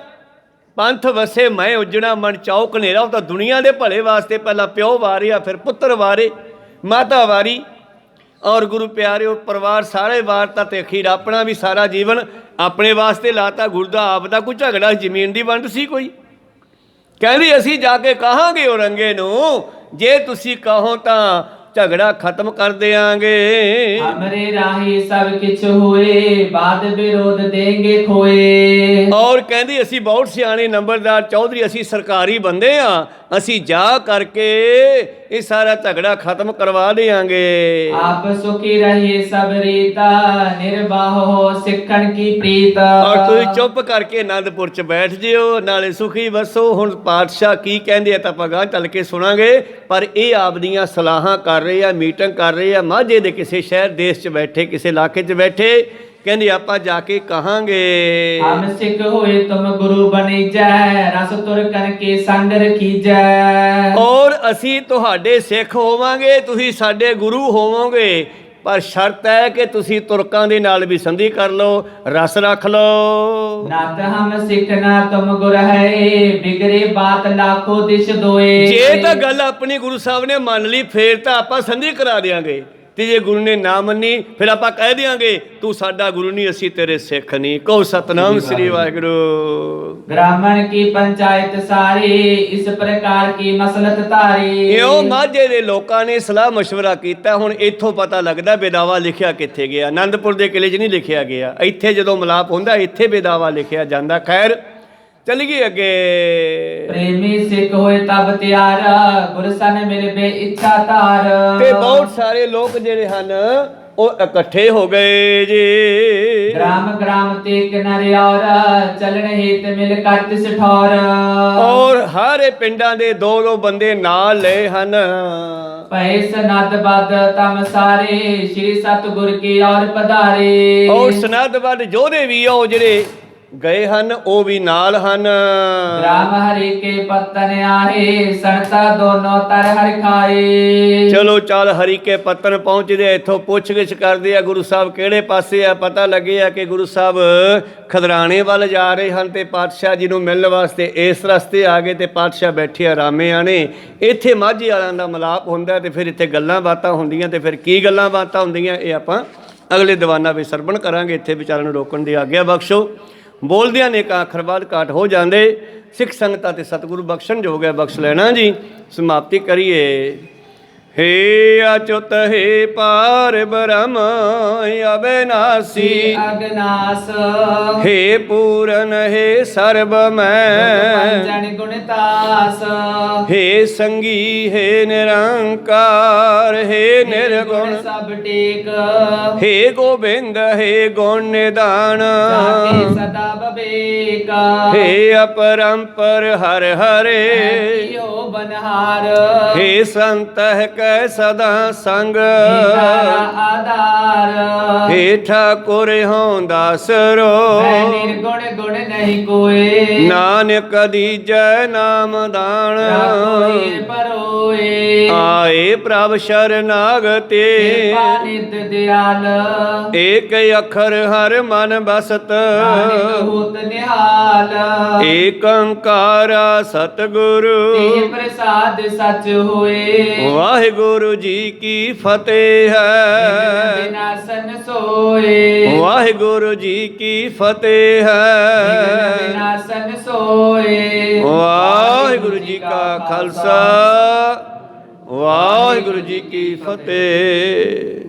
ਪੰਥ ਵਸੇ ਮੈਂ ਉਜਣਾ ਮਨ ਚੌਕ ਹਨੇਰਾ। ਉਹ ਤਾਂ ਦੁਨੀਆ ਦੇ ਭਲੇ ਵਾਸਤੇ ਪਹਿਲਾਂ ਪਿਓ ਵਾਰਿਆ, ਫਿਰ ਪੁੱਤਰ ਵਾਰੇ, ਮਾਤਾ ਵਾਰੀ, ਔਰ ਗੁਰੂ ਪਿਆਰਿਓ ਪਰਿਵਾਰ ਸਾਰੇ ਵਾਰਤਾ ਤੇ ਅਖੀਰ ਆਪਣਾ ਵੀ ਸਾਰਾ ਜੀਵਨ ਆਪਣੇ ਵਾਸਤੇ ਲਾਤਾ। ਗੁਰੂ ਦਾ ਆਪ ਦਾ ਕੋਈ ਝਗੜਾ ਜ਼ਮੀਨ ਦੀ ਵੰਡ ਸੀ ਕੋਈ। ਕਹਿੰਦੀ ਅਸੀਂ ਜਾ ਕੇ ਕਹਾਂਗੇ ਔਰੰਗੇ ਨੂੰ, ਜੇ ਤੁਸੀਂ ਕਹੋ ਤਾਂ ਝਗੜਾ ਖਤਮ ਕਰ ਦਿਆਂਗੇ। हमरे राही सब किछ हुए बाद विरोध देंगे खोए। ਔਰ ਕਹਿੰਦੀ ਅਸੀਂ ਬਹੁਤ ਸਿਆਣੇ ਨੰਬਰਦਾਰ ਚੌਧਰੀ, ਅਸੀਂ ਸਰਕਾਰੀ ਬੰਦੇ ਆ, ਅਸੀਂ ਜਾ ਕਰਕੇ ਇਹ ਸਾਰਾ ਝਗੜਾ ਖਤਮ ਕਰਵਾ ਦੇਾਂਗੇ। आप सुखी रहिए सब रीता निर्वाह हो सिखन की प्रीत। ਔਰ ਤੁਸੀਂ ਚੁੱਪ ਕਰਕੇ ਆਨੰਦਪੁਰ ਚ ਬੈਠ ਜਿਓ, ਨਾਲੇ ਸੁਖੀ ਵਸੋ। ਹੁਣ ਪਾਤਸ਼ਾਹ ਕੀ ਕਹਿੰਦੇ ਆ ਤਾਂ ਆਪਾਂ ਗਾਂਹ ਚੱਲ ਕੇ ਸੁਣਾਂਗੇ, ਪਰ ਇਹ ਆਪਦੀਆਂ ਸਲਾਹਾਂ ਕਰ ਰਹੇ ਆ, ਮੀਟਿੰਗ ਕਰ ਰਹੇ ਆ, ਮਾਝੇ ਦੇ ਕਿਸੇ ਸ਼ਹਿਰ ਦੇਸ਼ 'ਚ ਬੈਠੇ, ਕਿਸੇ ਇਲਾਕੇ 'ਚ ਬੈਠੇ। ਕਹਿੰਦੇ ਆਪਾਂ ਜਾ ਕੇ ਕਹਾਂਗੇ हम सिख होए तुम गुरु बनी जय रस तुर कन के संग रखी जय। ਔਰ ਅਸੀਂ ਤੁਹਾਡੇ ਸਿੱਖ ਹੋਵਾਂਗੇ, ਤੁਸੀਂ ਸਾਡੇ ਗੁਰੂ ਹੋਵੋਗੇ, ਪਰ ਸ਼ਰਤ ਹੈ ਕਿ ਤੁਸੀਂ ਤੁਰਕਾਂ ਦੇ ਨਾਲ ਵੀ ਸੰਧੀ ਕਰ ਲਓ, ਰਸ ਰੱਖ ਲਓ। नाथ हम सिख ना तुम गुर है बिगड़े बात लाखों दिश दोए। ਜੇ ਤਾਂ ਗੱਲ ਆਪਣੀ ਗੁਰੂ ਸਾਹਿਬ ਨੇ ਮੰਨ ਲਈ, ਫੇਰ ਤਾਂ ਆਪਾਂ ਸੰਧੀ ਕਰਾ ਦਿਆਂਗੇ। ਤੇ ਜੇ ਗੁਰੂ ਨੇ ਨਾ ਮੰਨੀ, ਫਿਰ ਆਪਾਂ ਕਹਿ ਦਿਆਂਗੇ ਤੂੰ ਸਾਡਾ ਗੁਰੂ ਨਹੀਂ, ਅਸੀਂ ਤੇਰੇ ਸਿੱਖ ਨਹੀਂ। ਕਹੋ ਸਤਨਾਮ ਸ੍ਰੀ ਵਾਹਿਗੁਰੂ। ब्राह्मण की पंचायत सारी इस प्रकार की मसलत तारी। ਇਉਂ ਮਾਝੇ ਦੇ ਲੋਕਾਂ ਨੇ ਸਲਾਹ ਮਸ਼ਵਰਾ ਕੀਤਾ। ਹੁਣ ਇੱਥੋਂ ਪਤਾ ਲੱਗਦਾ ਬੇਦਾਵਾ ਲਿਖਿਆ ਕਿੱਥੇ ਗਿਆ। ਆਨੰਦਪੁਰ ਦੇ ਕਿਲੇ 'ਚ ਨਹੀਂ ਲਿਖਿਆ ਗਿਆ, ਇੱਥੇ ਜਦੋਂ ਮਿਲਾਪ ਹੁੰਦਾ ਇੱਥੇ ਬੇਦਾਵਾ ਲਿਖਿਆ ਜਾਂਦਾ। ਖੈਰ ਚਲੀਏ ਅੱਗੇ। प्रेमी सिख होए तब त्यार गुर सन मिल बे इच्छा तार। ਤੇ ਬਹੁਤ ਸਾਰੇ ਲੋਕ ਜਿਹੜੇ ਹਨ ਉਹ ਇਕੱਠੇ ਹੋ ਗਏ ਜੀ। ग्राम ग्राम ते किनारे और चलन हित मिल कर तिस ठौर। ਔਰ ਹਰ ਪਿੰਡਾਂ ਦੇ 2-2 ਬੰਦੇ ਨਾਲ ਲਏ ਹਨ। ਭਏ ਸਨਦ ਬਦ ਤਮ ਸਾਰੇ ਸ੍ਰੀ ਸਤਿਗੁਰ ਕੀ ਔਰ ਪਧਾਰੇ। ਔਰ ਸਨਦ ਬਦ ਜੋਧੇ ਵੀ ਉਹ ਜਿਹੜੇ ਗਏ ਹਨ ਉਹ ਵੀ ਨਾਲ ਹਨ। ਰਾਮ ਹਰੀ ਕੇ ਪਤਨ ਆਏ ਸੰਤਾ ਦੋਨੋਂ ਤਰ ਹਰਿ ਖਾਏ। ਚਲੋ ਚੱਲ ਹਰੀ ਕੇ ਪਤਨ ਪਹੁੰਚਦੇ ਆ, ਇੱਥੋਂ ਪੁੱਛ ਗਿੱਛ ਕਰਦੇ ਆ ਗੁਰੂ ਸਾਹਿਬ ਕਿਹੜੇ ਪਾਸੇ ਆ। ਪਤਾ ਲੱਗਿਆ ਕਿ ਗੁਰੂ ਸਾਹਿਬ ਖਦਰਾਣੇ ਵੱਲ ਜਾ ਰਹੇ ਹਨ ਤੇ ਪਾਤਸ਼ਾਹ ਜੀ ਨੂੰ ਮਿਲਣ ਵਾਸਤੇ ਇਸ ਰਸਤੇ ਆ ਗਏ ਤੇ ਪਾਤਸ਼ਾਹ ਬੈਠੇ ਆਰਾਮੇ ਆਣੇ। ਇੱਥੇ ਮਾਝੀ ਵਾਲਿਆਂ ਦਾ ਮਿਲਾਪ ਹੁੰਦਾ ਤੇ ਫਿਰ ਇੱਥੇ ਗੱਲਾਂ ਬਾਤਾਂ ਹੁੰਦੀਆਂ ਤੇ ਫਿਰ ਕੀ ਗੱਲਾਂ ਬਾਤਾਂ ਹੁੰਦੀਆਂ ਇਹ ਆਪਾਂ ਅਗਲੇ ਦੀਵਾਨਾਂ ਵਿੱਚ ਸਰਵਣ ਕਰਾਂਗੇ। ਇੱਥੇ ਵਿਚਾਰਾਂ ਨੂੰ ਰੋਕਣ ਦੀ ਆਗਿਆ ਬਖਸ਼ੋ। ਬੋਲਦਿਆਂ ਨੇ ਇੱਕ ਅੱਖਰ ਬਾਅਦ ਘਾਟ ਹੋ ਜਾਂਦੇ। ਸਿੱਖ ਸੰਗਤਾਂ ਤੇ ਸਤਿਗੁਰੂ ਬਖਸ਼ਣ ਜੋਗ ਹੈ, ਬਖਸ਼ ਲੈਣਾ ਜੀ। ਸਮਾਪਤੀ ਕਰੀਏ। हे अच्युत हे पार ब्रह्म अविनाशी अगनास हे पूरन हे सर्व पंचन गुणतास हे संगी हे निरंकार हे निर्गुण सब टेक हे गोविंद हे गुण निदान जाके सदा बबेक हे अपरंपर हर हरे यो बनहार हे संत कै सदा संग आधार हे ठाकुर हों दासरो निर्गुण गुण नहीं कोई नानक दीजै नाम दान परोए आए प्रभ शरनागते नित दयाल एक अखर हर मन बसत होत निहाल एक ओंकारा सतगुरु प्रसाद सच होए। वाहिगुरु जी की फतेह है विनाशन सोए वाहिगुरु जी की फतेह है विनाशन सोए। वाहिगुरु जी का खालसा वाहिगुरु जी की फतेह।